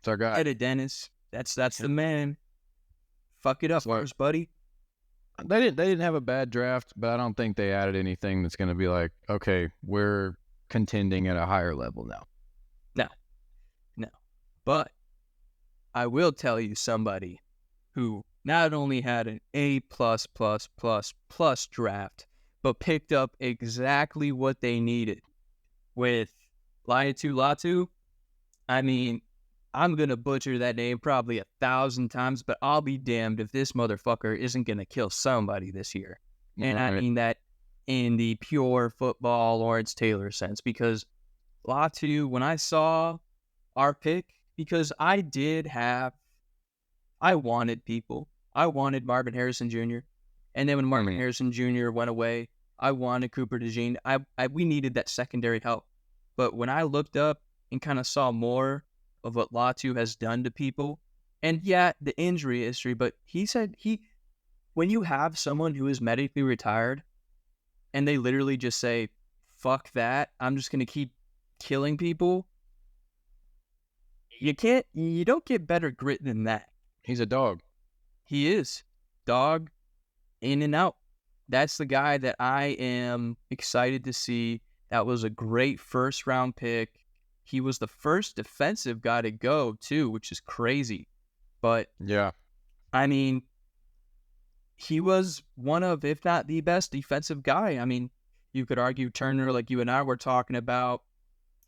it's our guy. Eddie Dennis, that's the man. Fuck it up first, buddy. They didn't have a bad draft, but I don't think they added anything that's going to be like, okay, we're contending at a higher level now. No. But I will tell you somebody who not only had an A+++ draft, but picked up exactly what they needed with Latu. I mean, I'm going to butcher that name probably 1,000 times, but I'll be damned if this motherfucker isn't going to kill somebody this year. And I mean that in the pure football Lawrence Taylor sense, because Latu, when I saw our pick, because I wanted people. I wanted Marvin Harrison Jr. And then when Marvin Harrison Jr. went away, I wanted Cooper DeJean. We needed that secondary help. But when I looked up and kind of saw more of what Latu has done to people, and yeah, the injury history, but he said when you have someone who is medically retired and they literally just say, fuck that, I'm just going to keep killing people, you don't get better grit than that. He's a dog. He is. Dog, in and out. That's the guy that I am excited to see. That was a great first-round pick. He was the first defensive guy to go, too, which is crazy. But, yeah, I mean, he was one of, if not the best defensive guy. I mean, you could argue Turner, like you and I were talking about,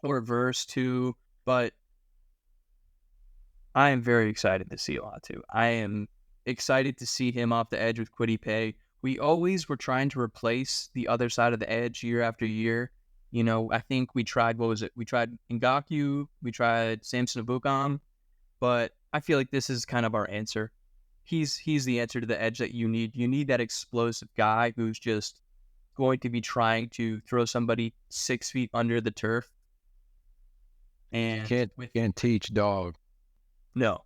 or Verse, too. But I am very excited to see Latu. I am excited to see him off the edge with Kwity Paye. We always were trying to replace the other side of the edge year after year. You know, I think we tried, We tried Ngaku, we tried Samson Ebukam, but I feel like this is kind of our answer. He's the answer to the edge that you need. You need that explosive guy who's just going to be trying to throw somebody 6 feet under the turf. And you can't teach dog. No,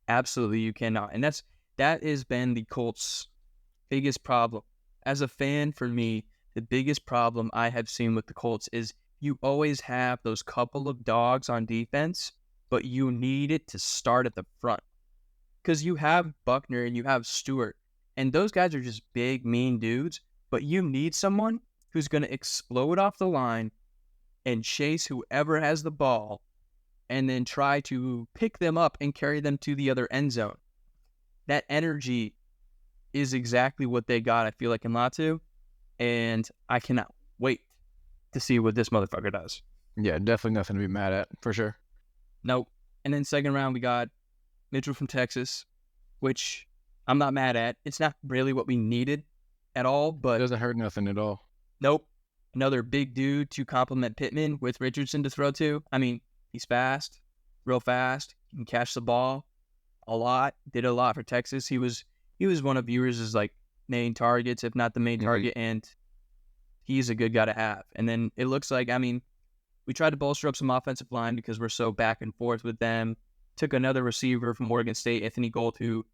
absolutely you cannot. And that has been the Colts' biggest problem. As a fan, for me, the biggest problem I have seen with the Colts is you always have those couple of dogs on defense, but you need it to start at the front. Because you have Buckner and you have Stewart, and those guys are just big, mean dudes, but you need someone who's going to explode off the line and chase whoever has the ball and then try to pick them up and carry them to the other end zone. That energy is exactly what they got, I feel like, in Latu. And I cannot wait to see what this motherfucker does. Yeah, definitely nothing to be mad at, for sure. Nope. And then second round, we got Mitchell from Texas, which I'm not mad at. It's not really what we needed at all, but... It doesn't hurt nothing at all. Nope. Another big dude to complement Pittman with Richardson to throw to. I mean, he's fast, real fast. He can catch the ball a lot. Did a lot for Texas. He was one of viewers' like main targets, if not the main target, and he's a good guy to have. And then it looks like, I mean, we tried to bolster up some offensive line because we're so back and forth with them. Took another receiver from Oregon State, Anthony Gold, who,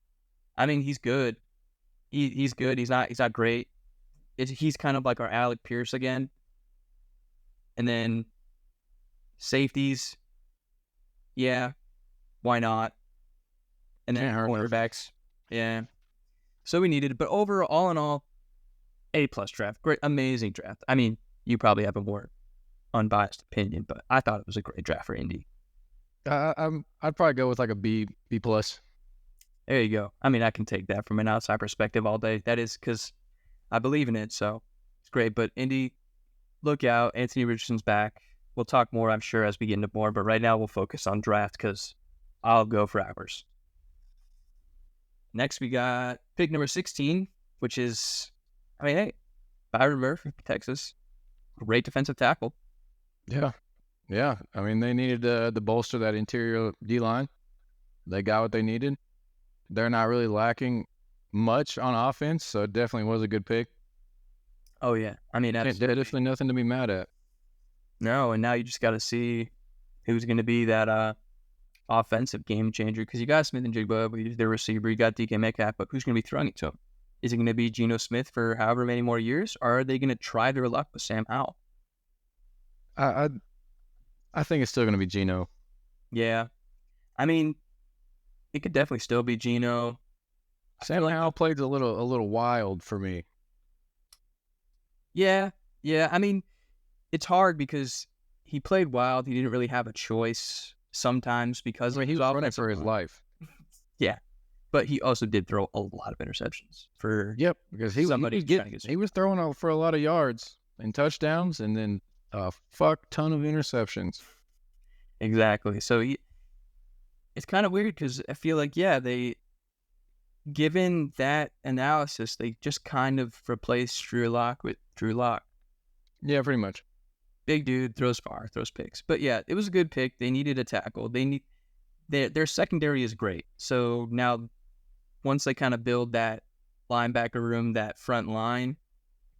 I mean, he's good. He's good. He's not great. He's kind of like our Alec Pierce again. And then safeties, yeah, why not? And then cornerbacks, yeah. So we needed it, but overall, all in all, A+ draft, great, amazing draft. I mean, you probably have a more unbiased opinion, but I thought it was a great draft for Indy. I'd probably go with like a B+. There you go. I mean, I can take that from an outside perspective all day. That is because I believe in it, so it's great. But Indy, look out. Anthony Richardson's back. We'll talk more, I'm sure, as we get into more. But right now, we'll focus on draft because I'll go for hours. Next, we got pick number 16, which is, I mean, hey, Byron Murphy, Texas. Great defensive tackle. Yeah. I mean, they needed to bolster that interior D-line. They got what they needed. They're not really lacking much on offense, so it definitely was a good pick. Oh, yeah. I mean, There's absolutely. definitely nothing to be mad at. No, and now you just got to see who's going to be that offensive game changer, because you got Smith and Jigba, but their receiver, you got DK Metcalf, but who's going to be throwing it to him? Is it going to be Geno Smith for however many more years, or are they going to try their luck with Sam Howell? I I think it's still going to be Geno. Yeah. I mean, it could definitely still be Geno. Sam Howell played a little wild for me. Yeah. Yeah. I mean, it's hard because he played wild. He didn't really have a choice sometimes because I mean, he was running for his life. Yeah. But he also did throw a lot of interceptions for because he was throwing for a lot of yards and touchdowns, and then a fuck ton of interceptions. Exactly. So it's kind of weird because I feel like, given that analysis, they just kind of replaced Drew Lock with Drew Lock. Yeah, pretty much. Big dude, throws far, throws picks. But yeah, it was a good pick. They needed a tackle. Their secondary is great. So now, once they kind of build that linebacker room, that front line,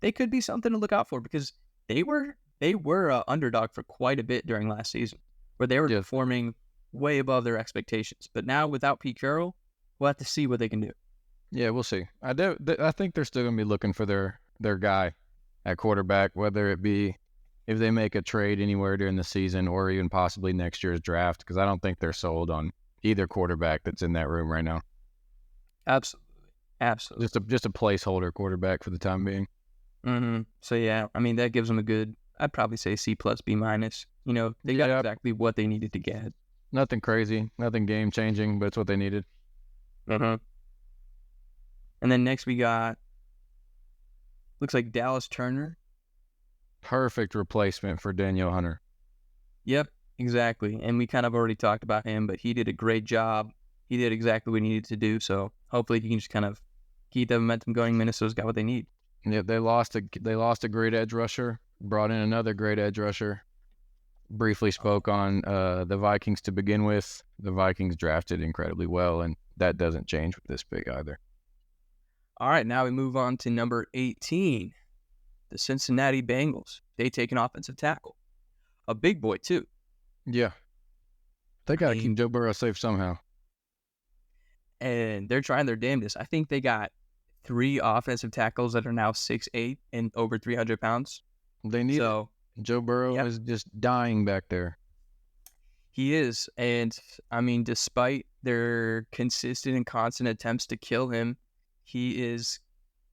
they could be something to look out for, because they were an underdog for quite a bit during last season, where they were performing way above their expectations. But now, without Pete Carroll, we'll have to see what they can do. Yeah, we'll see. I think they're still going to be looking for their guy at quarterback, whether it be if they make a trade anywhere during the season or even possibly next year's draft, because I don't think they're sold on either quarterback that's in that room right now. Absolutely. Just a placeholder quarterback for the time being. Mm-hmm. So yeah, I mean, that gives them a good, I'd probably say C+, B-. They got exactly what they needed to get. Nothing crazy, nothing game changing, but it's what they needed. And then next we got, looks like Dallas Turner. Perfect replacement for Danielle Hunter. Yep, exactly. And we kind of already talked about him, but he did a great job. He did exactly what he needed to do. So hopefully he can just kind of keep the momentum going. Minnesota's got what they need. Yeah, they lost a great edge rusher, brought in another great edge rusher. Briefly spoke on the Vikings to begin with. The Vikings drafted incredibly well, and that doesn't change with this pick either. All right, now we move on to number 18, the Cincinnati Bengals. They take an offensive tackle, a big boy too. Yeah, they got to keep Joe Burrow safe somehow. And they're trying their damnedest. I think they got 3 offensive tackles that are now 6'8" and over 300 pounds. They need it. Joe Burrow is just dying back there. He is. And, I mean, despite their consistent and constant attempts to kill him, he is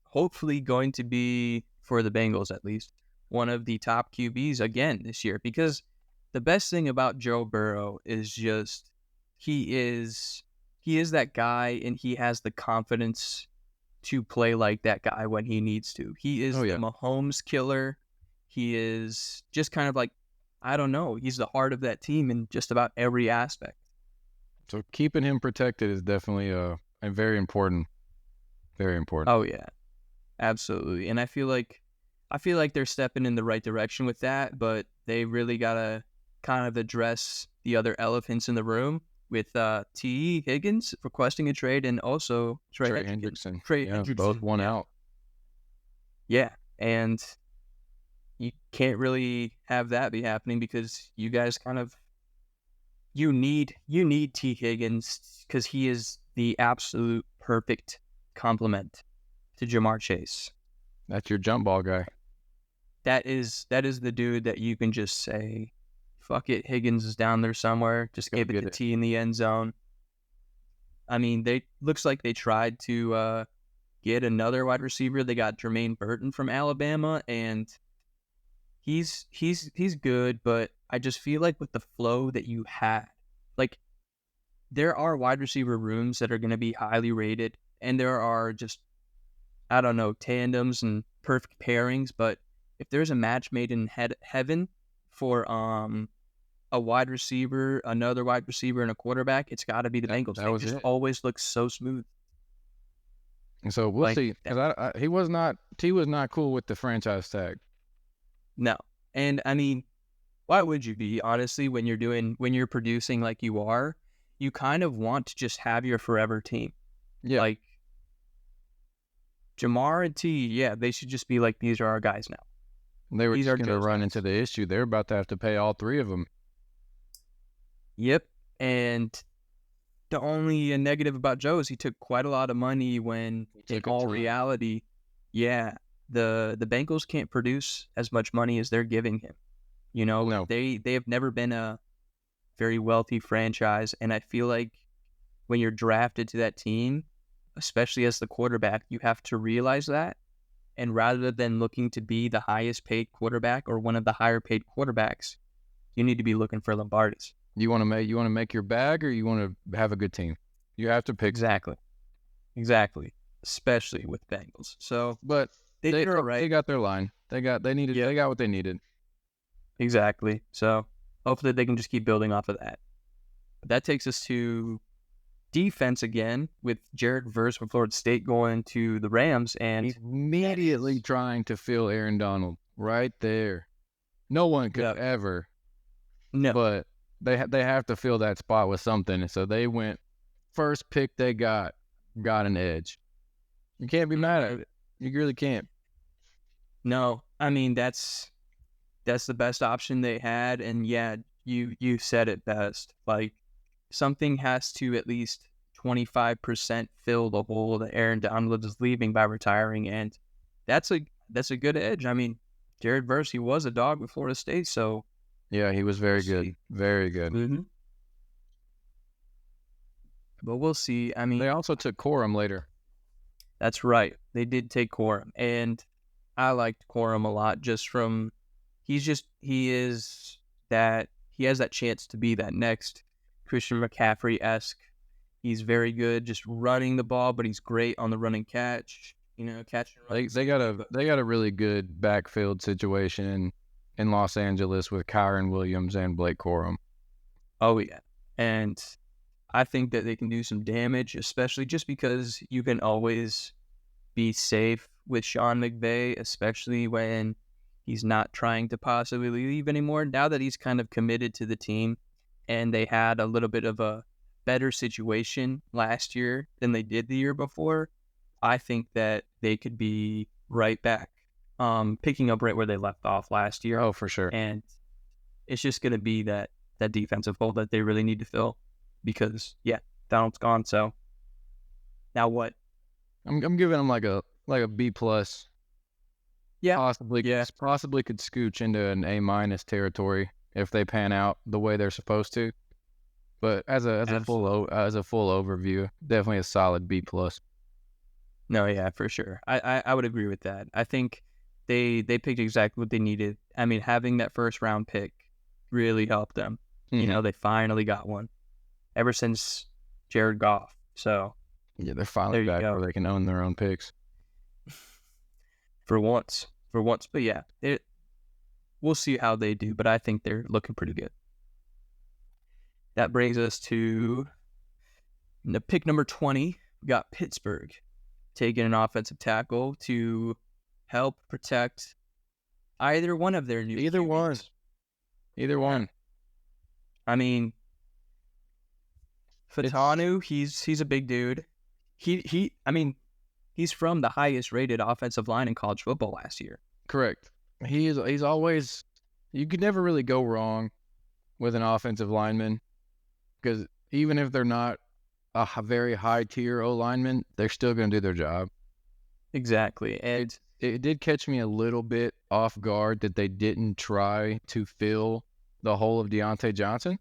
hopefully going to be, for the Bengals at least, one of the top QBs again this year. Because the best thing about Joe Burrow is just he is that guy, and he has the confidence to play like that guy when he needs to. He is the Mahomes killer. He is just kind of like, I don't know, he's the heart of that team in just about every aspect. So keeping him protected is definitely a very important. Very important. Oh yeah, absolutely. And I feel like they're stepping in the right direction with that, but they really gotta kind of address the other elephants in the room with T. Higgins requesting a trade, and also Trey Hendrickson. Hendrickson. Both won out. Yeah, and you can't really have that be happening, because you guys kind of you need T. Higgins, because he is the absolute perfect complement to Jamar Chase. That's your jump ball guy. That is the dude that you can just say, fuck it, Higgins is down there somewhere. Just give it to T in the end zone. I mean, looks like they tried to get another wide receiver. They got Jermaine Burton from Alabama, and he's good, but I just feel like with the flow that you had, like, there are wide receiver rooms that are going to be highly rated, and there are just, I don't know, tandems and perfect pairings. But if there's a match made in heaven for a wide receiver, another wide receiver, and a quarterback, it's got to be the Bengals. They just always look so smooth. And so we'll see. Because T was not cool with the franchise tag. No, and I mean, why would you be, honestly, when you're producing like you are? you kind of want to just have your forever team. Yeah. Like Jamar and T, yeah, they should just be like, these are our guys now. They were These just are going to Joe's run guys. into the issue. They're about to have to pay all three of them. Yep. And the only negative about Joe is he took quite a lot of money when, in all reality, yeah, the Bengals can't produce as much money as they're giving him. You know, No. they have never been a very wealthy franchise, and I feel like when you're drafted to that team, especially as the quarterback, you have to realize that. And rather than looking to be the highest paid quarterback or one of the higher paid quarterbacks, you need to be looking for Lombardis. You want to make your bag, or you want to have a good team? You have to pick. Exactly. Especially with Bengals. So, but they did all right. They got their line. They got what they needed. Exactly. So hopefully they can just keep building off of that. But that takes us to defense again, with Jared Verse from Florida State going to the Rams, and immediately trying to fill Aaron Donald right there. No one could ever. No. But they have to fill that spot with something. And so they went first pick they got an edge. You can't be mad at it. You really can't. No, I mean that's the best option they had, and yeah, you said it best. Like, something has to at least 25% fill the hole that Aaron Donald is leaving by retiring, and that's a good edge. I mean, Jared Verse, he was a dog with Florida State, so yeah, he was very good, very good. Mm-hmm. But we'll see. I mean, they also took Corum later. That's right, they did take Corum, and I liked Corum a lot. Just from he has that chance to be that next Christian McCaffrey-esque. He's very good just running the ball, but he's great on the run and catch. You know, catch and run. They got a really good backfield situation in Los Angeles with Kyron Williams and Blake Corum. Oh yeah, and I think that they can do some damage, especially just because you can always be safe with Sean McVay, especially when he's not trying to possibly leave anymore. Now that he's kind of committed to the team, and they had a little bit of a better situation last year than they did the year before, I think that they could be right back, picking up right where they left off last year. Oh, for sure. And it's just going to be that defensive hole that they really need to fill, because yeah, Donald's gone. So now what? I'm giving them like a B plus. Yeah, possibly could scooch into an A- territory if they pan out the way they're supposed to. But as a full overview, definitely a solid B plus. No, yeah, for sure. I would agree with that. I think they picked exactly what they needed. I mean, having that first round pick really helped them. Mm-hmm. You know, they finally got one ever since Jared Goff. So yeah, they're finally back where they can own their own picks. For once. But yeah, we'll see how they do. But I think they're looking pretty good. That brings us to the pick number 20. We got Pittsburgh taking an offensive tackle to help protect either one of their new QBs. Either one. I mean, Fatanu, he's a big dude. He's from the highest rated offensive line in college football last year. Correct. He's always, you could never really go wrong with an offensive lineman, because even if they're not a very high tier O lineman, they're still going to do their job. Exactly. And it did catch me a little bit off guard that they didn't try to fill the hole of Deontay Johnson.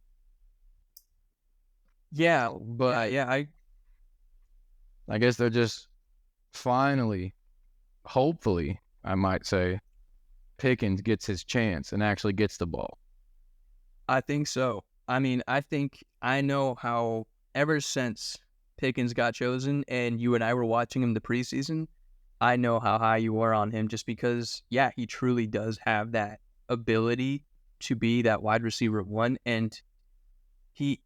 Yeah, but I guess they're just finally, hopefully, I might say, Pickens gets his chance and actually gets the ball. I think so. I mean, I know how ever since Pickens got chosen and you and I were watching him the preseason, I know how high you are on him, just because, yeah, he truly does have that ability to be that wide receiver one, and he's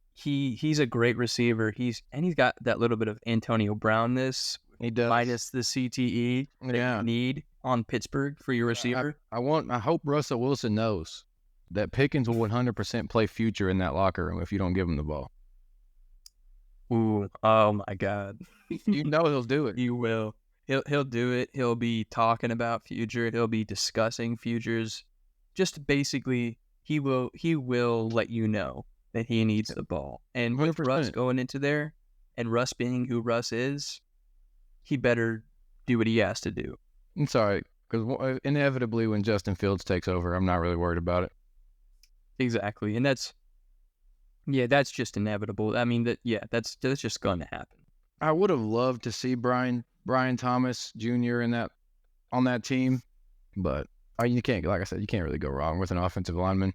a great receiver. He's got that little bit of Antonio Brownness. He does. Minus the CTE that you need on Pittsburgh for your receiver. I hope Russell Wilson knows that Pickens will 100% play future in that locker room if you don't give him the ball. Oh my God. You know he'll do it. He will. He'll do it. He'll be talking about future. He'll be discussing futures. Just basically, he will let you know that he needs the ball. And with Russ 100%. going into there, and Russ being who Russ is, he better do what he has to do. I'm sorry, because inevitably when Justin Fields takes over, I'm not really worried about it. Exactly, and that's just inevitable. I mean that's just going to happen. I would have loved to see Brian Thomas Jr. on that team, but you can't, like I said, you can't really go wrong with an offensive lineman.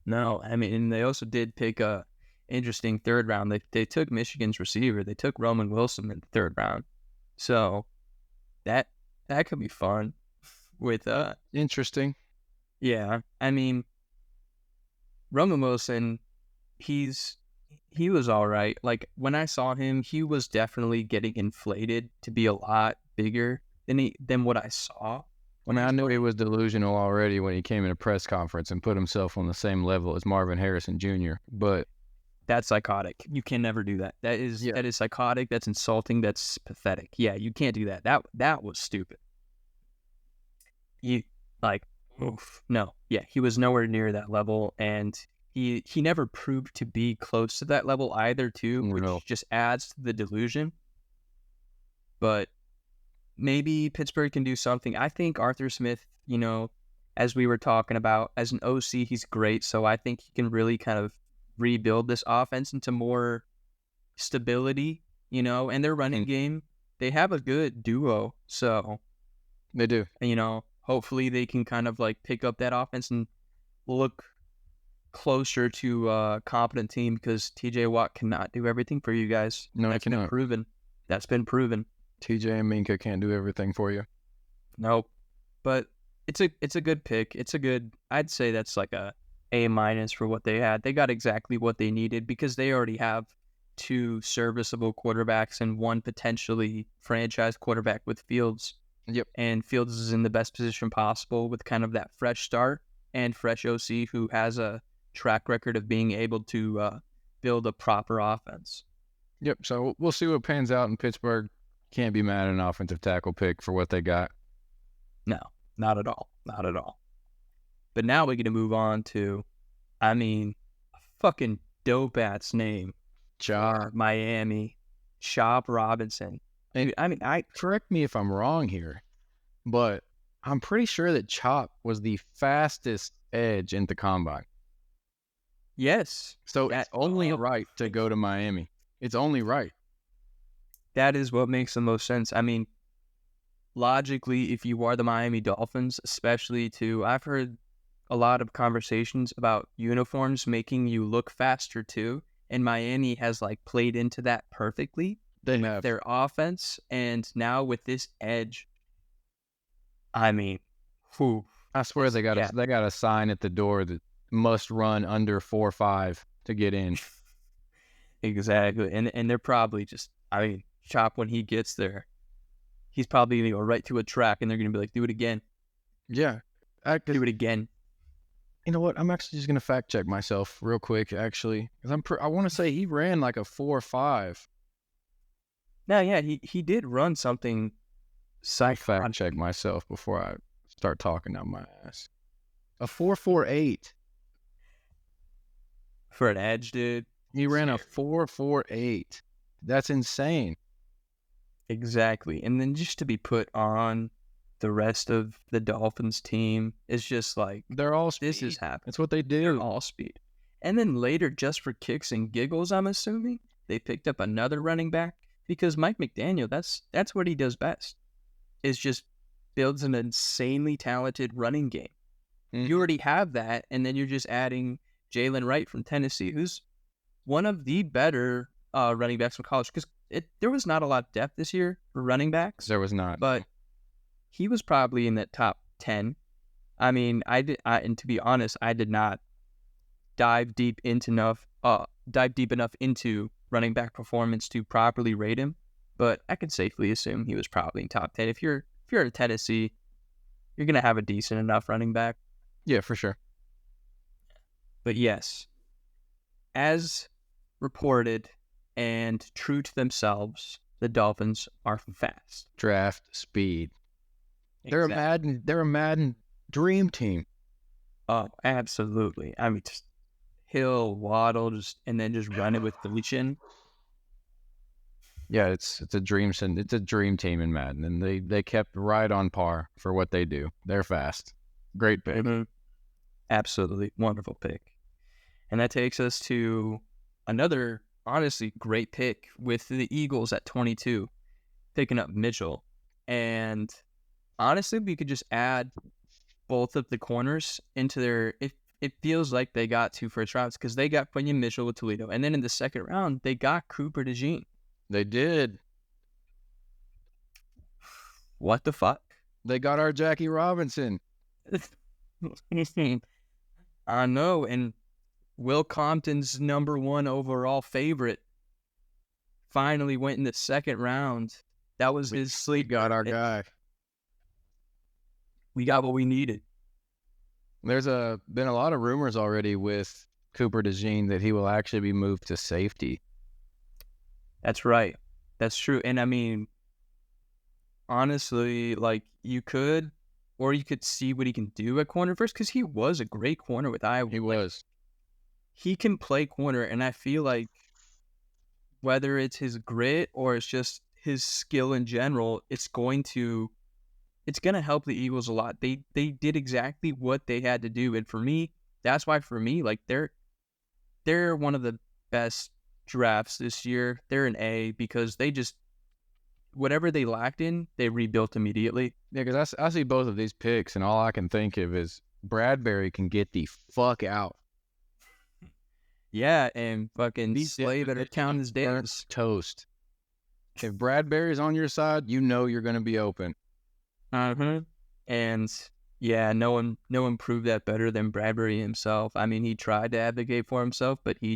No, I mean, and they also did pick a interesting third round. They took Michigan's receiver. They took Roman Wilson in the third round, so that could be fun. With Interesting. yeah, I mean, Roman Wilson, he was all right. Like when I saw him, he was definitely getting inflated to be a lot bigger than what I saw. I knew he was delusional already when he came in a press conference and put himself on the same level as Marvin Harrison Jr. But that's psychotic. You can never do that. That is psychotic. That's insulting. That's pathetic. Yeah, you can't do that. That was stupid. No. Yeah, he was nowhere near that level, and he never proved to be close to that level either, too, which just adds to the delusion. But maybe Pittsburgh can do something. I think Arthur Smith, as we were talking about, as an OC, he's great. So I think he can really kind of rebuild this offense into more stability, and their running game. They have a good duo. So they do. Hopefully they can kind of like pick up that offense and look closer to a competent team, because TJ Watt cannot do everything for you guys. No, he cannot. That's been proven. TJ and Minka can't do everything for you. Nope. But it's a good pick. I'd say that's like a A- for what they had. They got exactly what they needed, because they already have two serviceable quarterbacks and one potentially franchise quarterback with Fields. Yep. And Fields is in the best position possible with kind of that fresh start and fresh OC who has a track record of being able to build a proper offense. Yep. So we'll see what pans out in Pittsburgh. Can't be mad at an offensive tackle pick for what they got. No, not at all. Not at all. But now we're going to move on to, a fucking dope-ass name. Chop. Miami. Chop Robinson. And correct me if I'm wrong here, but I'm pretty sure that Chop was the fastest edge in the combine. Yes. So it's only right to go to Miami. It's only right. That is what makes the most sense. Logically, if you are the Miami Dolphins, especially I've heard a lot of conversations about uniforms making you look faster too, and Miami has played into that perfectly. They have their offense, and now with this edge, I swear they got a sign at the door that must run under 4.5 to get in. Exactly, and they're probably just Chop, when he gets there, he's probably gonna go right to a track, and they're gonna be like, do it again. Yeah, do it again. You know what? I'm actually just gonna fact check myself real quick, actually, because I want to say he ran like a 4.5. No, yeah, he did run something. Fact check myself before I start talking out my ass. A 4.48 for an edge, dude. He ran a 4.48. That's insane. Exactly, and then just to be put on the rest of the Dolphins team is just they're all speed. This is happening. That's what they do. They're all speed. And then later, just for kicks and giggles, I'm assuming they picked up another running back. Because Mike McDaniel, that's what he does best, is just builds an insanely talented running game. Mm-hmm. You already have that, and then you're just adding Jalen Wright from Tennessee, who's one of the better running backs from college. Because there was not a lot of depth this year for running backs. There was not. But he was probably in that top 10. And to be honest, I did not dive deep enough into running back performance to properly rate him, but I could safely assume he was probably in top 10. If you're at Tennessee, you're gonna have a decent enough running back. Yeah, for sure. But yes, as reported, And true to themselves, the Dolphins are fast. Draft speed. They're a Madden dream team. Oh, absolutely. I mean, just Hill, Waddle, and then just run it with Felician. Yeah, it's a dream. It's a dream team in Madden, and they kept right on par for what they do. They're fast. Great pick. Mm-hmm. Absolutely wonderful pick. And that takes us to another, honestly, great pick with the Eagles at 22, picking up Mitchell. And honestly, we could just add both of the corners into their. It feels like they got 2 first rounds because they got Quinion Mitchell with Toledo, and then in the second round they got Cooper DeJean. They did. What the fuck? They got our Jackie Robinson. I know, and Will Compton's #1 overall favorite finally went in the second round. That was his sleep. Got our guy. We got what we needed. There's been a lot of rumors already with Cooper DeJean that he will actually be moved to safety. That's right. That's true. And I mean, honestly, like you could see what he can do at corner first because he was a great corner with Iowa. He was. He can play corner, and I feel like whether it's his grit or it's just his skill in general, it's going to help the Eagles a lot. They did exactly what they had to do, and for me, that's why like they're one of the best drafts this year. They're an A because they just whatever they lacked in, they rebuilt immediately. Yeah, because I see both of these picks, and all I can think of is Bradbury can get the fuck out. Yeah, and fucking Slay better count his days. Toast. If Bradbury's on your side, you know you're going to be open. And yeah, no one proved that better than Bradbury himself. I mean, he tried to advocate for himself, but he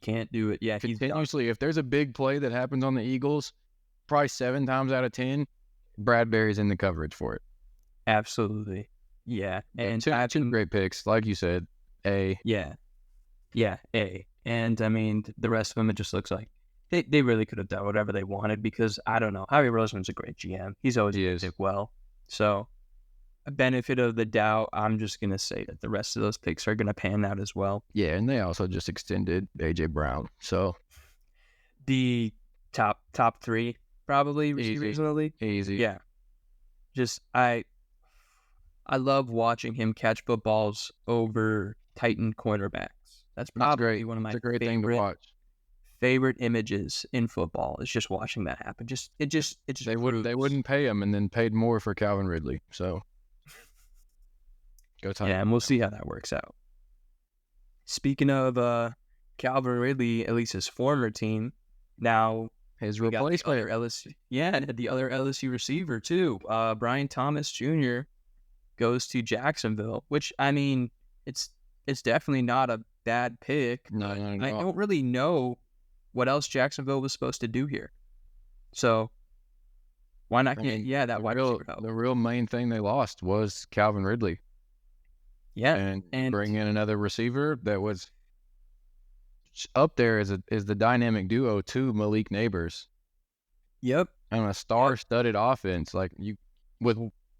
can't do it. Yeah, continuously. If there's a big play that happens on the Eagles, probably 7 times out of 10, Bradbury's in the coverage for it. Absolutely. Yeah. And two great picks, like you said. A. Yeah, A. And I mean, the rest of them, it just looks like they really could have done whatever they wanted because I don't know. Howie Roseman's a great GM. He's always pick well. So, a benefit of the doubt, I'm just going to say that the rest of those picks are going to pan out as well. Yeah, and they also just extended A.J. Brown. So, the top 3 probably receivers in the league. Easy. Yeah. Just, I love watching him catch footballs over Titan cornerbacks. That's probably one of my favorite images in football. Is just watching that happen. They wouldn't pay him and then paid more for Calvin Ridley. So go Titans. Yeah, and we'll see how that works out. Speaking of Calvin Ridley, at least his former team, now his replacement LSU. Yeah, and the other LSU receiver too. Brian Thomas Jr. goes to Jacksonville, which I mean, it's definitely not a bad pick. No, I don't really know what else Jacksonville was supposed to do here. So why not get that wide receiver help? The real main thing they lost was Calvin Ridley. Yeah, and bring in another receiver that was up there is the dynamic duo to Malik Neighbors. Yep, and a star-studded offense. Like you with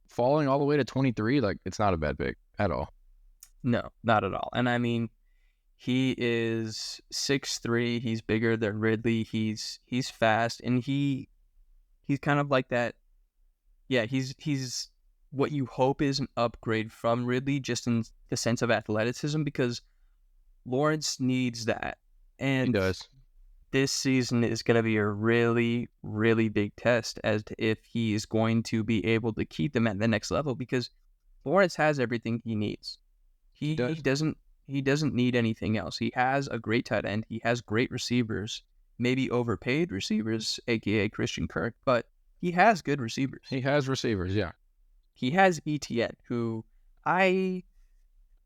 falling all the way to 23, like it's not a bad pick at all. No, not at all. And I mean, he is 6'3". He's bigger than Ridley. He's fast, and he's kind of like that. Yeah, he's what you hope is an upgrade from Ridley, just in the sense of athleticism, because Lawrence needs that. And he does. This season is going to be a really, really big test as to if he is going to be able to keep them at the next level, because Lawrence has everything he needs. He doesn't need anything else. He has a great tight end. He has great receivers, maybe overpaid receivers, aka Christian Kirk, but he has good receivers. He has receivers, yeah. He has ETN, who I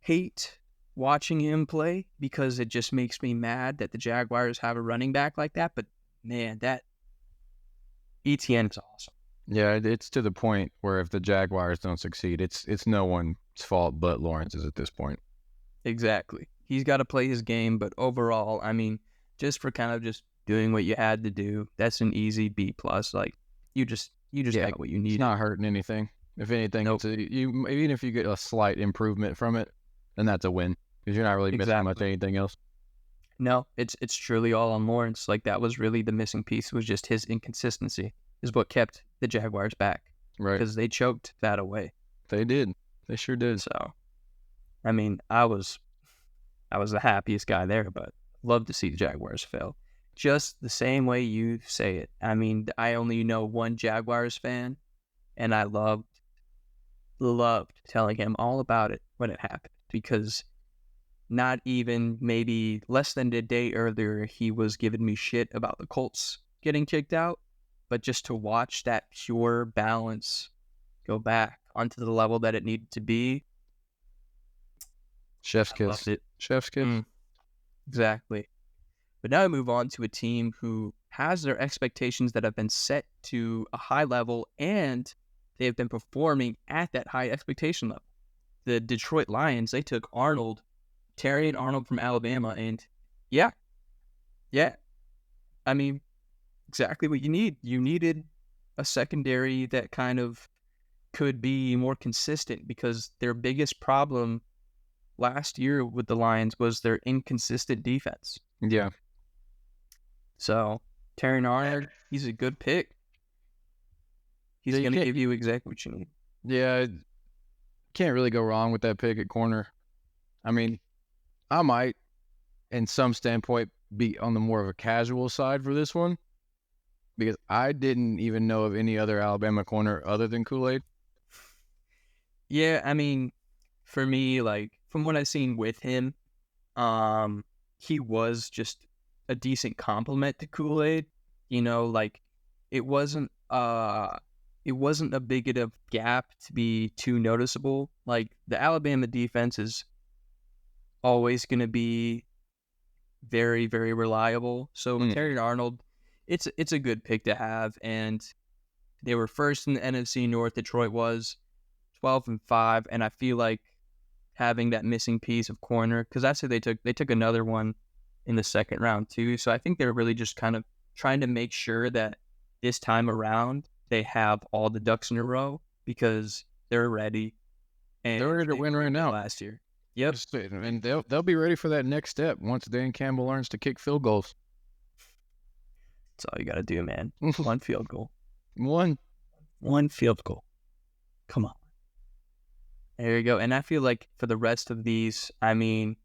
hate watching him play because it just makes me mad that the Jaguars have a running back like that. But man, that ETN is awesome. Yeah, it's to the point where if the Jaguars don't succeed, it's no one's fault but Lawrence's at this point. Exactly. He's got to play his game, but overall, I mean, just for kind of just doing what you had to do. That's an easy B plus. Like you just got what you need. It's not hurting anything. If anything, Nope. even if you get a slight improvement from it, then that's a win because you're not really missing much anything else. No, it's truly all on Lawrence. Like that was really the missing piece, was just his inconsistency is what kept the Jaguars back. Right. Because they choked that away. They did. They sure did. So, I mean, I was the happiest guy there, but love to see the Jaguars fail. Just the same way you say it. I mean, I only know one Jaguars fan, and I loved telling him all about it when it happened, because not even maybe less than a day earlier, he was giving me shit about the Colts getting kicked out. But just to watch that pure balance go back onto the level that it needed to be. Chef's kiss. Loved it. Chef's kiss. Exactly. But now I move on to a team who has their expectations that have been set to a high level, and they have been performing at that high expectation level. The Detroit Lions, they took Terry and Arnold from Alabama, and yeah. I mean, exactly what you need. You needed a secondary that kind of could be more consistent, because their biggest problem last year with the Lions was their inconsistent defense. Yeah. So, Terry Arnold, he's a good pick. He's going to give you exactly what you need. Yeah, can't really go wrong with that pick at corner. I mean, I might, in some standpoint, be on the more of a casual side for this one, because I didn't even know of any other Alabama corner other than Kool-Aid. Yeah, I mean, for me, like, from what I've seen with him, he was just a decent compliment to Kool-Aid. You know, like, it wasn't a big enough gap to be too noticeable. Like, the Alabama defense is always going to be very, very reliable. So Terry Arnold, it's a good pick to have. And they were first in the NFC North. Detroit was 12-5, and I feel like having that missing piece of corner, because that's who they took another one in the second round too. So I think they're really just kind of trying to make sure that this time around they have all the ducks in a row, because they're ready. And they're ready to win right now. Last year. Yep. And they'll be ready for that next step once Dan Campbell learns to kick field goals. That's all you got to do, man. One field goal. One field goal. Come on. There you go. And I feel like for the rest of these, I mean,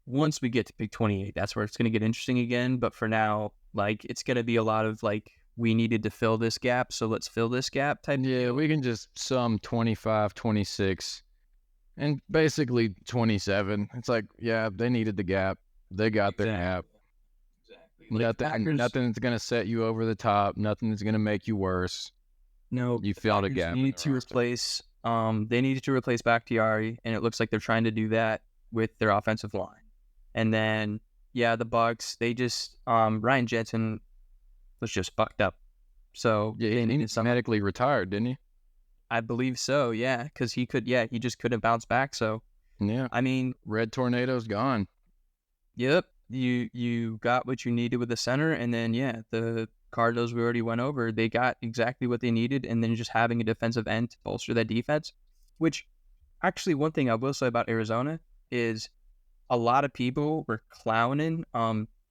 once we get to pick 28, that's where it's going to get interesting again. But for now, like, it's going to be a lot of, like, we needed to fill this gap, so let's fill this gap type. Yeah, we can just sum 25, 26, and basically 27. It's like, yeah, they needed the gap. They got their gap. Exactly. Nothing's going to set you over the top. Nothing's going to make you worse. No, you filled a gap. They needed to replace Bakhtiari, and it looks like they're trying to do that with their offensive line. And then, yeah, the Bucs, they just Ryan Jensen was just fucked up. So yeah, he medically retired, didn't he? I believe so, yeah, because he just couldn't bounce back. So yeah, I mean, Red Tornado's gone. Yep, you got what you needed with the center, and then the Cardinals, we already went over, they got exactly what they needed, and then just having a defensive end to bolster that defense. Which, actually, one thing I will say about Arizona is a lot of people were clowning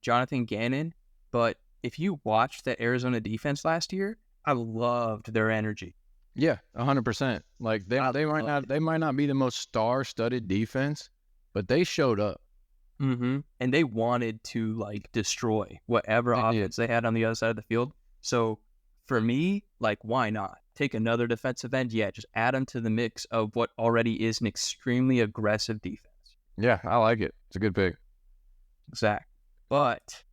Jonathan Gannon, but if you watched that Arizona defense last year, I loved their energy. Yeah, 100%. Like they might not be the most star-studded defense, but they showed up. Mm-hmm. And they wanted to, like, destroy whatever offense they had on the other side of the field. So for me, like, why not take another defensive end? Yeah, just add them to the mix of what already is an extremely aggressive defense. Yeah, I like it. It's a good pick. Exactly. But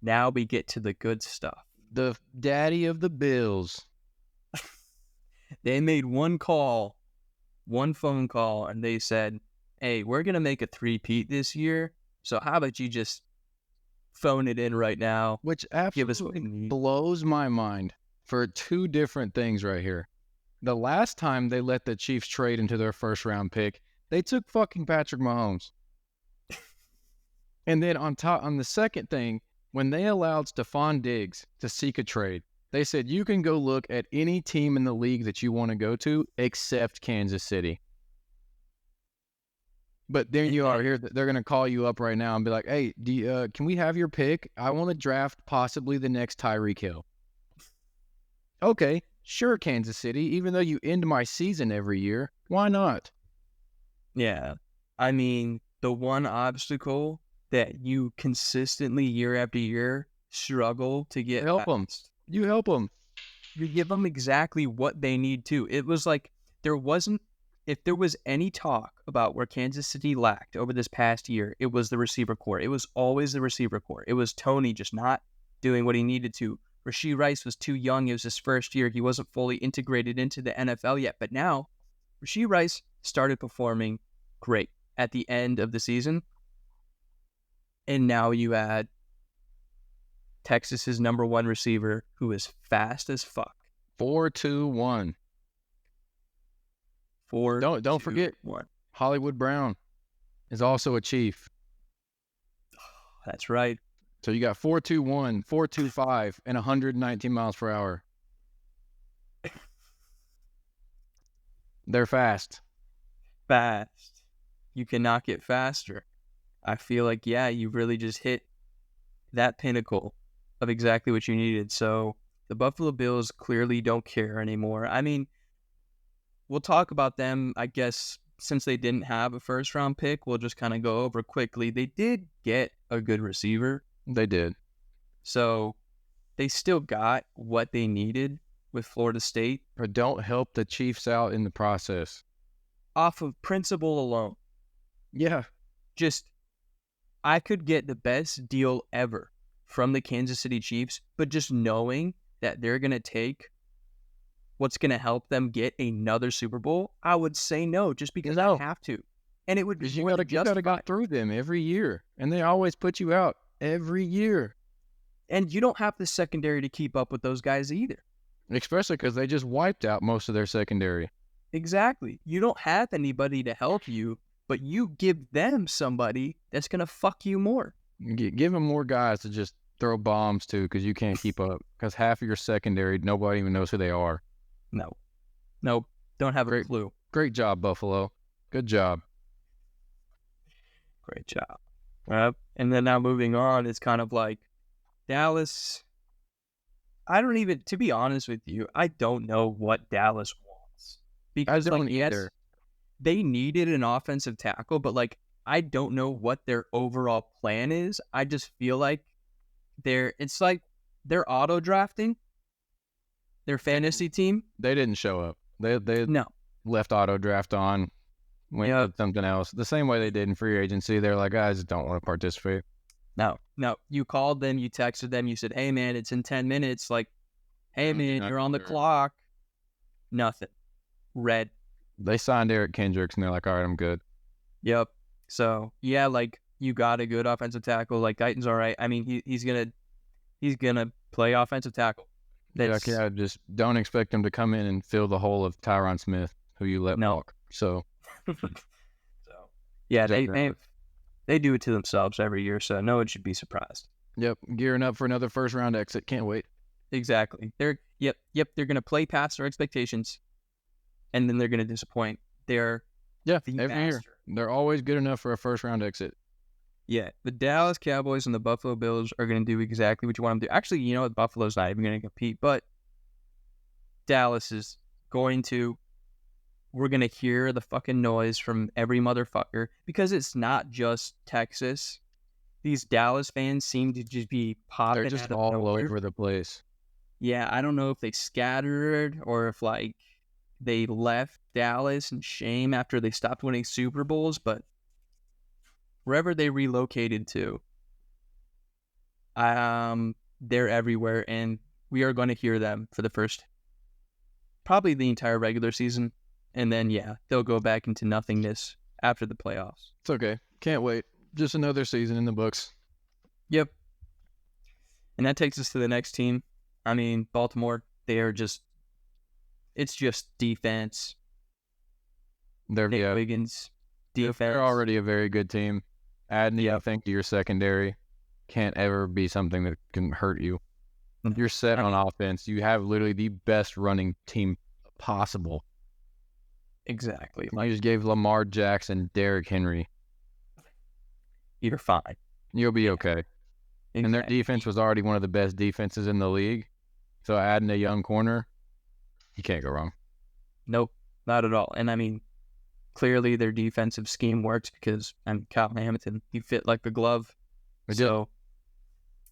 now we get to the good stuff. The daddy of the Bills. They made one phone call, and they said, hey, we're going to make a three-peat this year. So how about you just phone it in right now? Which absolutely blows my mind for two different things right here. The last time they let the Chiefs trade into their first-round pick, they took fucking Patrick Mahomes. And then on the second thing, When they allowed Stephon Diggs to seek a trade, they said you can go look at any team in the league that you want to go to except Kansas City. But then you are here. They're going to call you up right now and be like, hey, can we have your pick? I want to draft possibly the next Tyreek Hill. Okay, sure, Kansas City. Even though you end my season every year, why not? Yeah. I mean, the one obstacle that you consistently year after year struggle to get Help them. past. You help them. You give them exactly what they need to. It was like if there was any talk about where Kansas City lacked over this past year, it was the receiver core. It was always the receiver core. It was Tony just not doing what he needed to. Rashee Rice was too young. It was his first year. He wasn't fully integrated into the NFL yet. But now, Rashee Rice started performing great at the end of the season. And now you add Texas's number one receiver, who is fast as fuck. 4-2-1. Don't forget, Hollywood Brown is also a Chief. That's right. So you got 4-2-1, 4-2-5, and 119 miles per hour. They're fast. Fast. You cannot get faster. I feel like, yeah, you really just hit that pinnacle of exactly what you needed. So the Buffalo Bills clearly don't care anymore. I mean, we'll talk about them, I guess, since they didn't have a first-round pick. We'll just kind of go over quickly. They did get a good receiver. They did. So they still got what they needed with Florida State. But don't help the Chiefs out in the process. Off of principle alone. Yeah. Just, I could get the best deal ever from the Kansas City Chiefs, but just knowing that they're going to take what's going to help them get another Super Bowl, I would say no, just because I have to. And it would be you got to go through them every year, and they always put you out every year. And you don't have the secondary to keep up with those guys either. Especially because they just wiped out most of their secondary. Exactly. You don't have anybody to help you, but you give them somebody that's going to fuck you more. Give them more guys to just throw bombs to because you can't keep up. Because half of your secondary, nobody even knows who they are. No. Nope. Don't have a clue. Great job, Buffalo. Good job. Great job. And then now moving on, it's kind of like Dallas. To be honest with you, I don't know what Dallas wants. Because, I don't either. They needed an offensive tackle, but, I don't know what their overall plan is. I just feel like they're auto-drafting their fantasy team. They didn't show up. They no. left auto-draft on, went with something else. The same way they did in free agency. They're like, I just don't want to participate. No. You called them, you texted them, you said, hey, man, it's in 10 minutes. Like, hey, man, you're on the clock. Nothing. Red. They signed Eric Kendricks, and they're like, all right, I'm good. Yep. So, yeah, you got a good offensive tackle. Guyton's all right. I mean, he's gonna play offensive tackle. Just don't expect him to come in and fill the hole of Tyron Smith, who you let walk. So, yeah, they do it to themselves every year, so no one should be surprised. Yep, gearing up for another first-round exit. Can't wait. Exactly. They're gonna play past their expectations, and then they're gonna disappoint. They're every year. They're always good enough for a first-round exit. Yeah, the Dallas Cowboys and the Buffalo Bills are going to do exactly what you want them to do. Actually, you know what? Buffalo's not even going to compete, but Dallas is going to. We're going to hear the fucking noise from every motherfucker because it's not just Texas. These Dallas fans seem to just be popping. They're just all over the place. Yeah, I don't know if they scattered or if they left Dallas in shame after they stopped winning Super Bowls, but wherever they relocated to, they're everywhere, and we are going to hear them for the first, probably the entire regular season, and then, they'll go back into nothingness after the playoffs. It's okay. Can't wait. Just another season in the books. Yep. And that takes us to the next team. I mean, Baltimore, it's just defense. Nick Wiggins, defense. They're already a very good team. Add anything to your secondary. can't ever be something that can hurt you. No. You're set I on mean, offense. You have literally the best running team possible. exactly. You Like, just gave Lamar Jackson, Derrick Henry. you're fine. You'll be Yeah, okay. And their exactly. defense was already one of the best defenses in the league. So adding a young corner, you can't go wrong. Nope, not at all. And I mean, clearly their defensive scheme works because Kyle Hamilton, he fit like a glove. So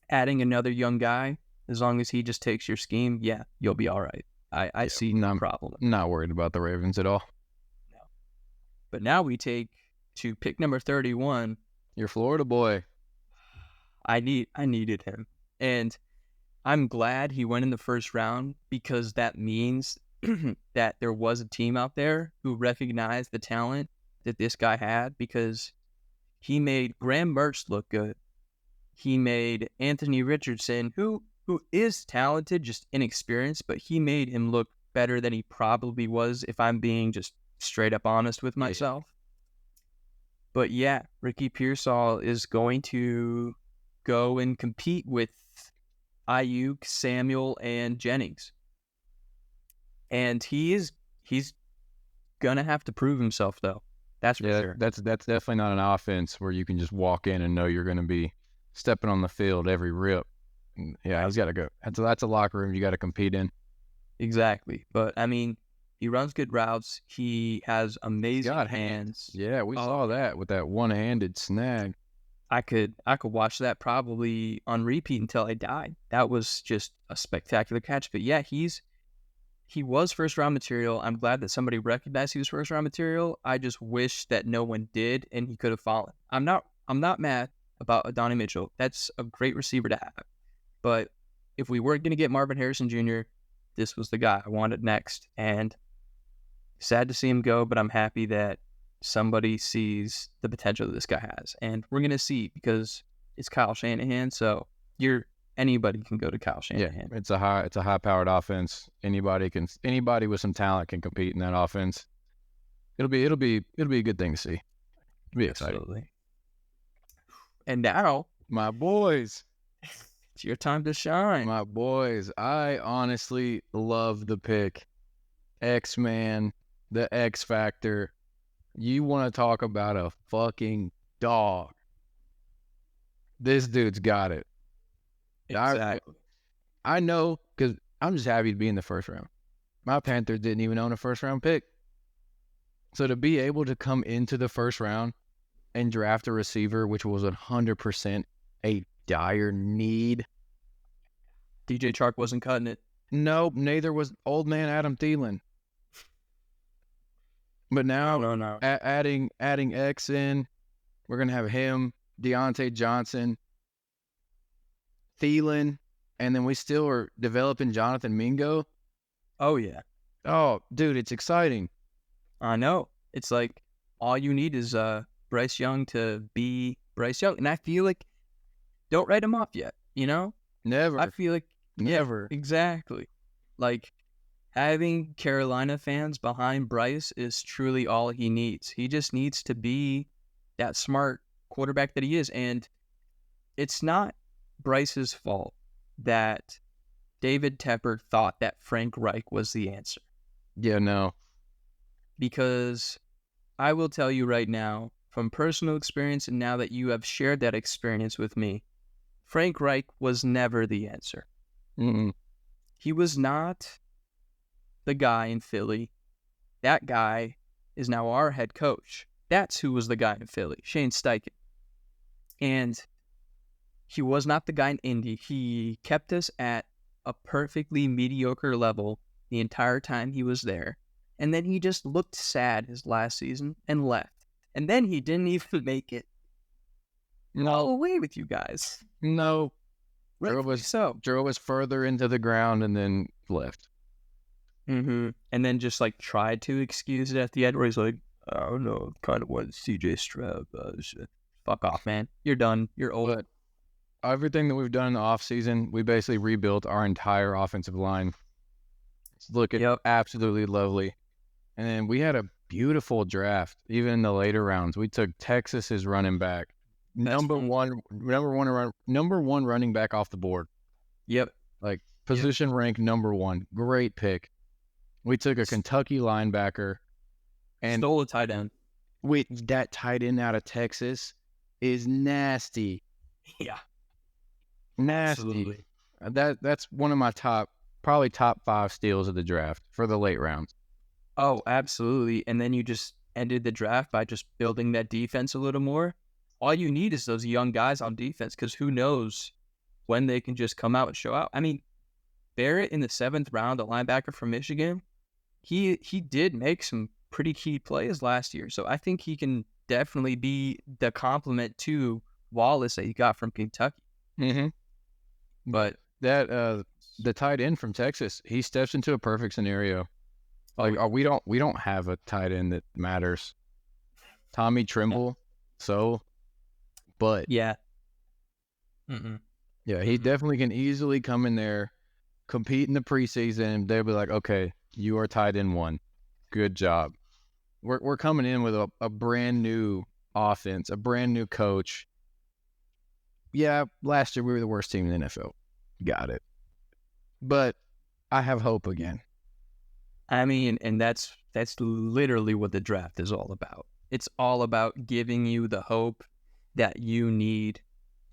adding another young guy, as long as he just takes your scheme, yeah, you'll be all right. I see no problem. Not worried about the Ravens at all. No. But now we take to pick number 31. Your Florida boy. I needed him. And I'm glad he went in the first round because that means that there was a team out there who recognized the talent that this guy had, because he made Graham Mertz look good. He made Anthony Richardson, who is talented, just inexperienced, but he made him look better than he probably was, if I'm being just straight up honest with myself. But yeah, Ricky Pearsall is going to go and compete with Ayuk, Samuel, and Jennings. And he's gonna have to prove himself, though. That's for sure. That's definitely not an offense where you can just walk in and know you're going to be stepping on the field every rip. Yeah, he's got to go. That's a locker room you got to compete in. Exactly. But I mean, he runs good routes. He has amazing hands. Yeah, we saw that with that one-handed snag. I could watch that probably on repeat until I died. That was just a spectacular catch. But yeah, he was first round material. I'm glad that somebody recognized he was first round material. I just wish that no one did and he could have fallen. I'm not mad about Adonai Mitchell. That's a great receiver to have. But if we weren't going to get Marvin Harrison Jr., this was the guy I wanted next. And sad to see him go, but I'm happy that somebody sees the potential that this guy has. And we're going to see, because it's Kyle Shanahan. So anybody can go to Kyle Shanahan. Yeah, it's a high-powered offense. Anybody with some talent can compete in that offense. It'll be a good thing to see. It'll be exciting. Absolutely. And now, my boys, it's your time to shine. My boys, I honestly love the pick. X-Man, the X Factor. You want to talk about a fucking dog. This dude's got it. Exactly. I know, because I'm just happy to be in the first round. My Panthers didn't even own a first-round pick. So to be able to come into the first round and draft a receiver, which was 100% a dire need. DJ Chark wasn't cutting it. Nope, neither was old man Adam Thielen. But now, no. Adding X in, we're going to have him, Deontay Johnson, Thielen, and then we still are developing Jonathan Mingo. Oh, yeah. Oh, dude, it's exciting. I know. It's like all you need is Bryce Young to be Bryce Young. And I feel like don't write him off yet, you know? Never. I feel like never. Yeah, exactly. Like having Carolina fans behind Bryce is truly all he needs. He just needs to be that smart quarterback that he is. And it's not Bryce's fault that David Tepper thought that Frank Reich was the answer. Yeah, no. Because I will tell you right now, from personal experience, and now that you have shared that experience with me, Frank Reich was never the answer. Mm-mm. He was not the guy in Philly. That guy is now our head coach. That's who was the guy in Philly, Shane Steichen. And he was not the guy in Indy. He kept us at a perfectly mediocre level the entire time he was there. And then he just looked sad his last season and left. And then he didn't even make it all away with you guys. No. Drove us further into the ground and then left. Mm-hmm. And then just like tried to excuse it at the end where he's like, I don't know, kind of wanted CJ Stroud. Fuck off, man. You're done. You're old. But everything that we've done in the offseason, we basically rebuilt our entire offensive line. It's looking absolutely lovely. And then we had a beautiful draft, even in the later rounds. We took Texas's running back, number one running back off the board. Yep. Like position rank number one. Great pick. We took a Kentucky linebacker and stole a tight end. That tight end out of Texas is nasty. Yeah. Nasty. Absolutely. That's one of my probably top 5 steals of the draft for the late rounds. Oh, absolutely. And then you just ended the draft by just building that defense a little more. All you need is those young guys on defense, because who knows when they can just come out and show out. I mean, Barrett in the 7th round, the linebacker from Michigan, he did make some pretty key plays last year. So I think he can definitely be the complement to Wallace that he got from Kentucky. Mm-hmm. But that the tight end from Texas, he steps into a perfect scenario. Like we don't have a tight end that matters. Tommy Trimble, but yeah. Yeah, he definitely can easily come in there, compete in the preseason. They'll be like, okay, you are tight end 1. Good job. We're coming in with a brand new offense, a brand new coach. Yeah, last year we were the worst team in the NFL. Got it. But I have hope again. I mean, and that's literally what the draft is all about. It's all about giving you the hope that you need,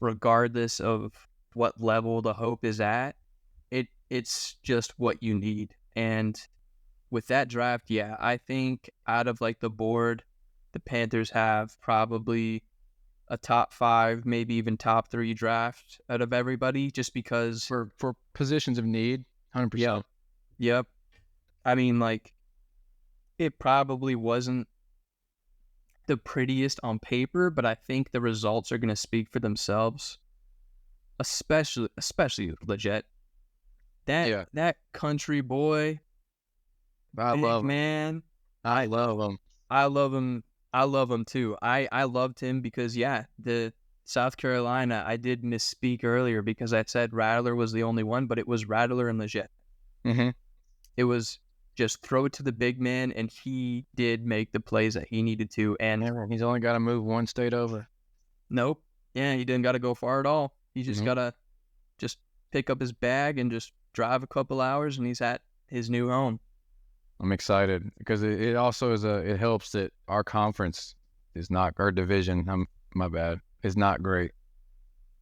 regardless of what level the hope is at. It's just what you need. And with that draft, yeah, I think out of like the board, the Panthers have probably a top 5, maybe even top 3 draft out of everybody, just because for positions of need, 100%. Yep. I mean, like, it probably wasn't the prettiest on paper, but I think the results are going to speak for themselves. Especially Legit. That country boy, I love him. Man. I love him. I love him. I love him too. I loved him because the South Carolina, I did misspeak earlier because I said Rattler was the only one, but it was Rattler and Legit. Mm-hmm. It was just throw it to the big man, and he did make the plays that he needed to. And he's only got to move 1 state over. Nope. Yeah, he didn't got to go far at all. He just got to just pick up his bag and just drive a couple hours, and he's at his new home. I'm excited because it also it helps that our conference is not, our division, my bad, is not great.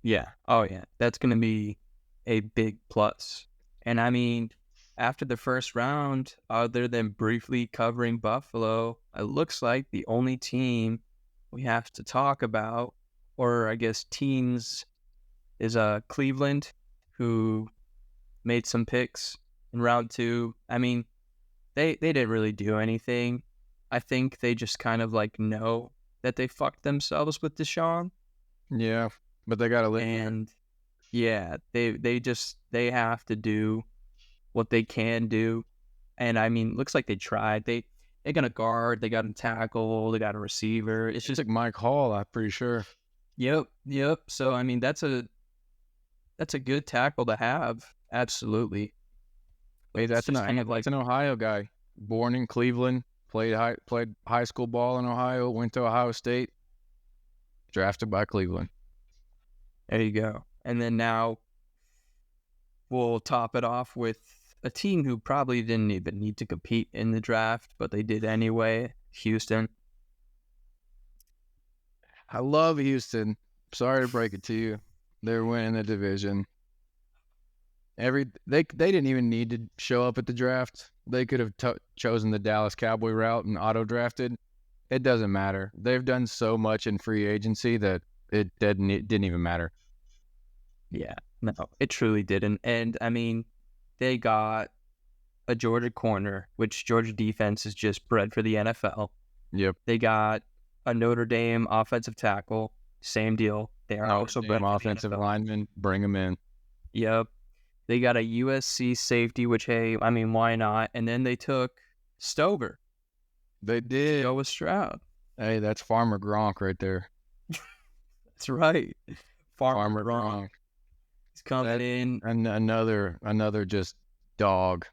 Yeah. Oh, yeah. That's going to be a big plus. And I mean, after the first round, other than briefly covering Buffalo, it looks like the only team we have to talk about, or I guess teams, is Cleveland, who made some picks in round 2. I mean, they didn't really do anything. I think they just kind of like know that they fucked themselves with Deshaun. Yeah, but they got to live. And yeah, they have to do what they can do. And I mean, looks like they tried. They got a guard, they got a tackle, they got a receiver. It's just like Mike Hall, I'm pretty sure. Yep. So I mean, that's a good tackle to have. Absolutely. Hey, that's an Ohio guy, born in Cleveland, played high school ball in Ohio, went to Ohio State, drafted by Cleveland. There you go. And then now we'll top it off with a team who probably didn't even need to compete in the draft, but they did anyway. Houston. I love Houston. Sorry to break it to you. They're winning the division. They didn't even need to show up at the draft. They could have chosen the Dallas Cowboy route and auto-drafted. It doesn't matter. They've done so much in free agency that it didn't even matter. Yeah, no, it truly didn't. And, I mean, they got a Georgia corner, which Georgia defense is just bred for the NFL. Yep. They got a Notre Dame offensive tackle. Same deal. They are also bred offensive lineman. Bring them in. Yep. They got a USC safety, which, hey, I mean, why not? And then they took Stover. They did. Go with Stroud. Hey, that's Farmer Gronk right there. That's right. Farmer Gronk. He's coming in. And another just dog.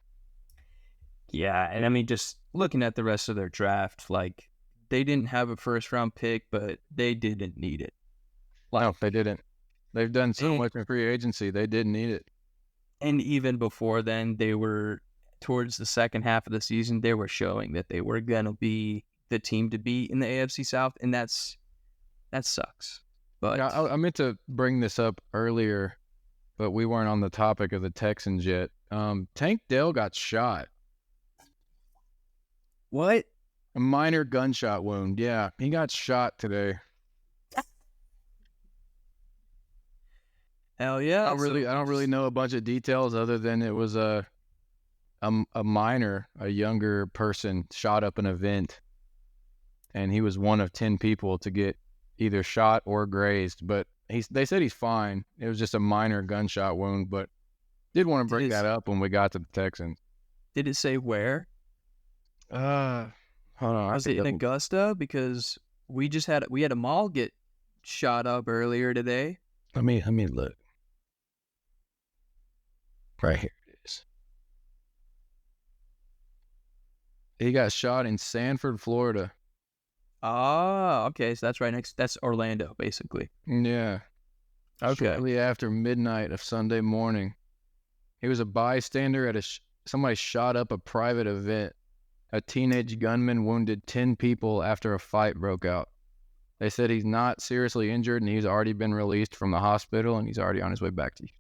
Yeah, and I mean, just looking at the rest of their draft, like, they didn't have a first-round pick, but they didn't need it. No, they didn't. They've done so much in free agency. They didn't need it. And even before then, they were towards the second half of the season, they were showing that they were going to be the team to beat in the AFC South, and that sucks. But Yeah, I meant to bring this up earlier, but we weren't on the topic of the Texans yet. Tank Dell got shot. what? A minor gunshot wound. Yeah, he got shot today. Hell yeah! I don't really know a bunch of details other than it was a minor, a younger person shot up an event, and he was one of 10 people to get either shot or grazed. But they said he's fine. It was just a minor gunshot wound, but did want to bring that up when we got to the Texans. Did it say where? Hold on. Was it in Augusta? Because we had a mall get shot up earlier today. Let me look. Right here it is. He got shot in Sanford, Florida. Ah, okay. So that's right next. That's Orlando, basically. Yeah. Okay. Shortly after midnight of Sunday morning, he was a bystander at somebody shot up a private event. A teenage gunman wounded 10 people after a fight broke out. They said he's not seriously injured and he's already been released from the hospital and he's already on his way back to Houston.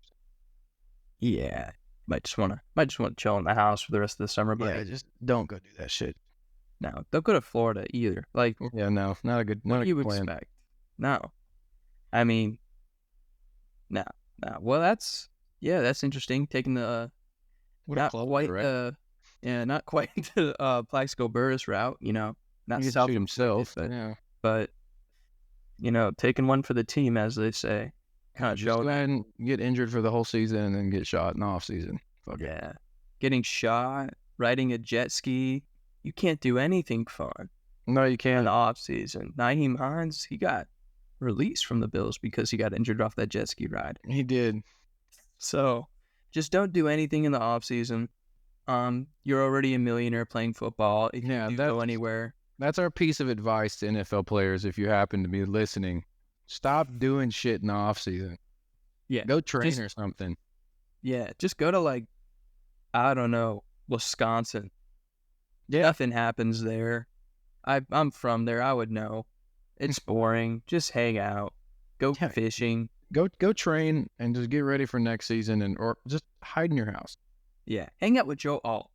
Yeah, might just want to chill in the house for the rest of the summer. But yeah, just don't go do that shit. No, don't go to Florida either. Like, yeah, no, not a good. What do you expect? No, I mean, no. Well, that's interesting. Taking the not quite the Plaxico Burress route. You know, not he shoot himself, but taking one for the team, as they say. Just go ahead and get injured for the whole season and then get shot in the off season. Fuck yeah. Getting shot, riding a jet ski. You can't do anything fun. No, you can't. In the off season. Nyheim Hines, he got released from the Bills because he got injured off that jet ski ride. He did. So just don't do anything in the off season. You're already a millionaire playing football. If you go anywhere. That's our piece of advice to NFL players if you happen to be listening. Stop doing shit in the off season. Yeah. Go train or something. Yeah. Just go to I don't know, Wisconsin. Yeah. Nothing happens there. I'm from there. I would know. It's boring. Just hang out. Go fishing. Go train and just get ready for next season or just hide in your house. Yeah. Hang out with Joe Alt.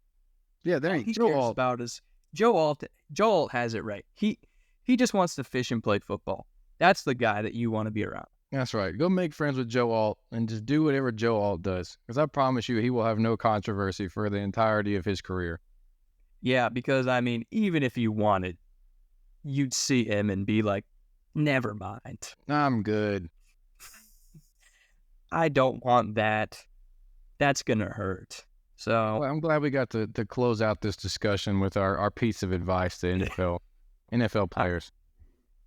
Yeah, there you go. Joe Alt about us. Joe Alt has it right. He just wants to fish and play football. That's the guy that you want to be around. That's right. Go make friends with Joe Alt and just do whatever Joe Alt does. Because I promise you, he will have no controversy for the entirety of his career. Yeah, because, I mean, even if you wanted, you'd see him and be like, never mind. I'm good. I don't want that. That's going to hurt. So I'm glad we got to close out this discussion with our piece of advice to NFL players.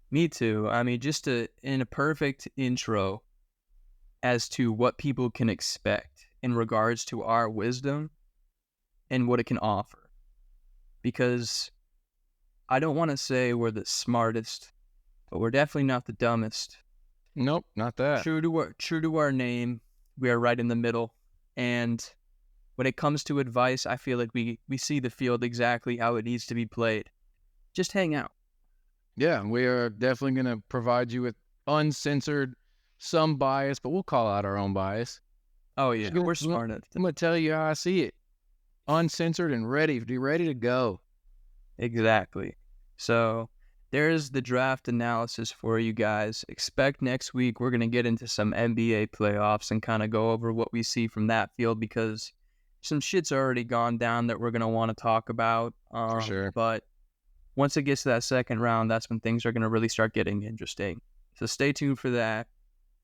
Me too. I mean, just in a perfect intro as to what people can expect in regards to our wisdom and what it can offer. Because I don't want to say we're the smartest, but we're definitely not the dumbest. Nope, not that. True to our name, we are right in the middle. And when it comes to advice, I feel like we see the field exactly how it needs to be played. Just hang out. Yeah, we are definitely going to provide you with uncensored, some bias, but we'll call out our own bias. Oh, yeah. We're smart enough. I'm going to tell you how I see it. Uncensored and ready. Be ready to go. Exactly. So there's the draft analysis for you guys. Expect next week we're going to get into some NBA playoffs and kind of go over what we see from that field because some shit's already gone down that we're going to want to talk about. For sure. But once it gets to that second round, that's when things are going to really start getting interesting. So stay tuned for that.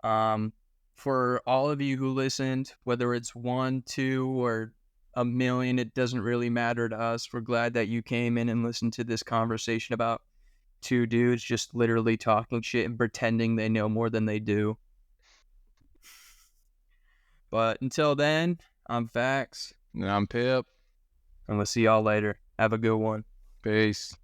For all of you who listened, whether it's 1, 2, or a million, it doesn't really matter to us. We're glad that you came in and listened to this conversation about two dudes just literally talking shit and pretending they know more than they do. But until then, I'm Fax. And I'm Pip. And we'll see y'all later. Have a good one. Peace.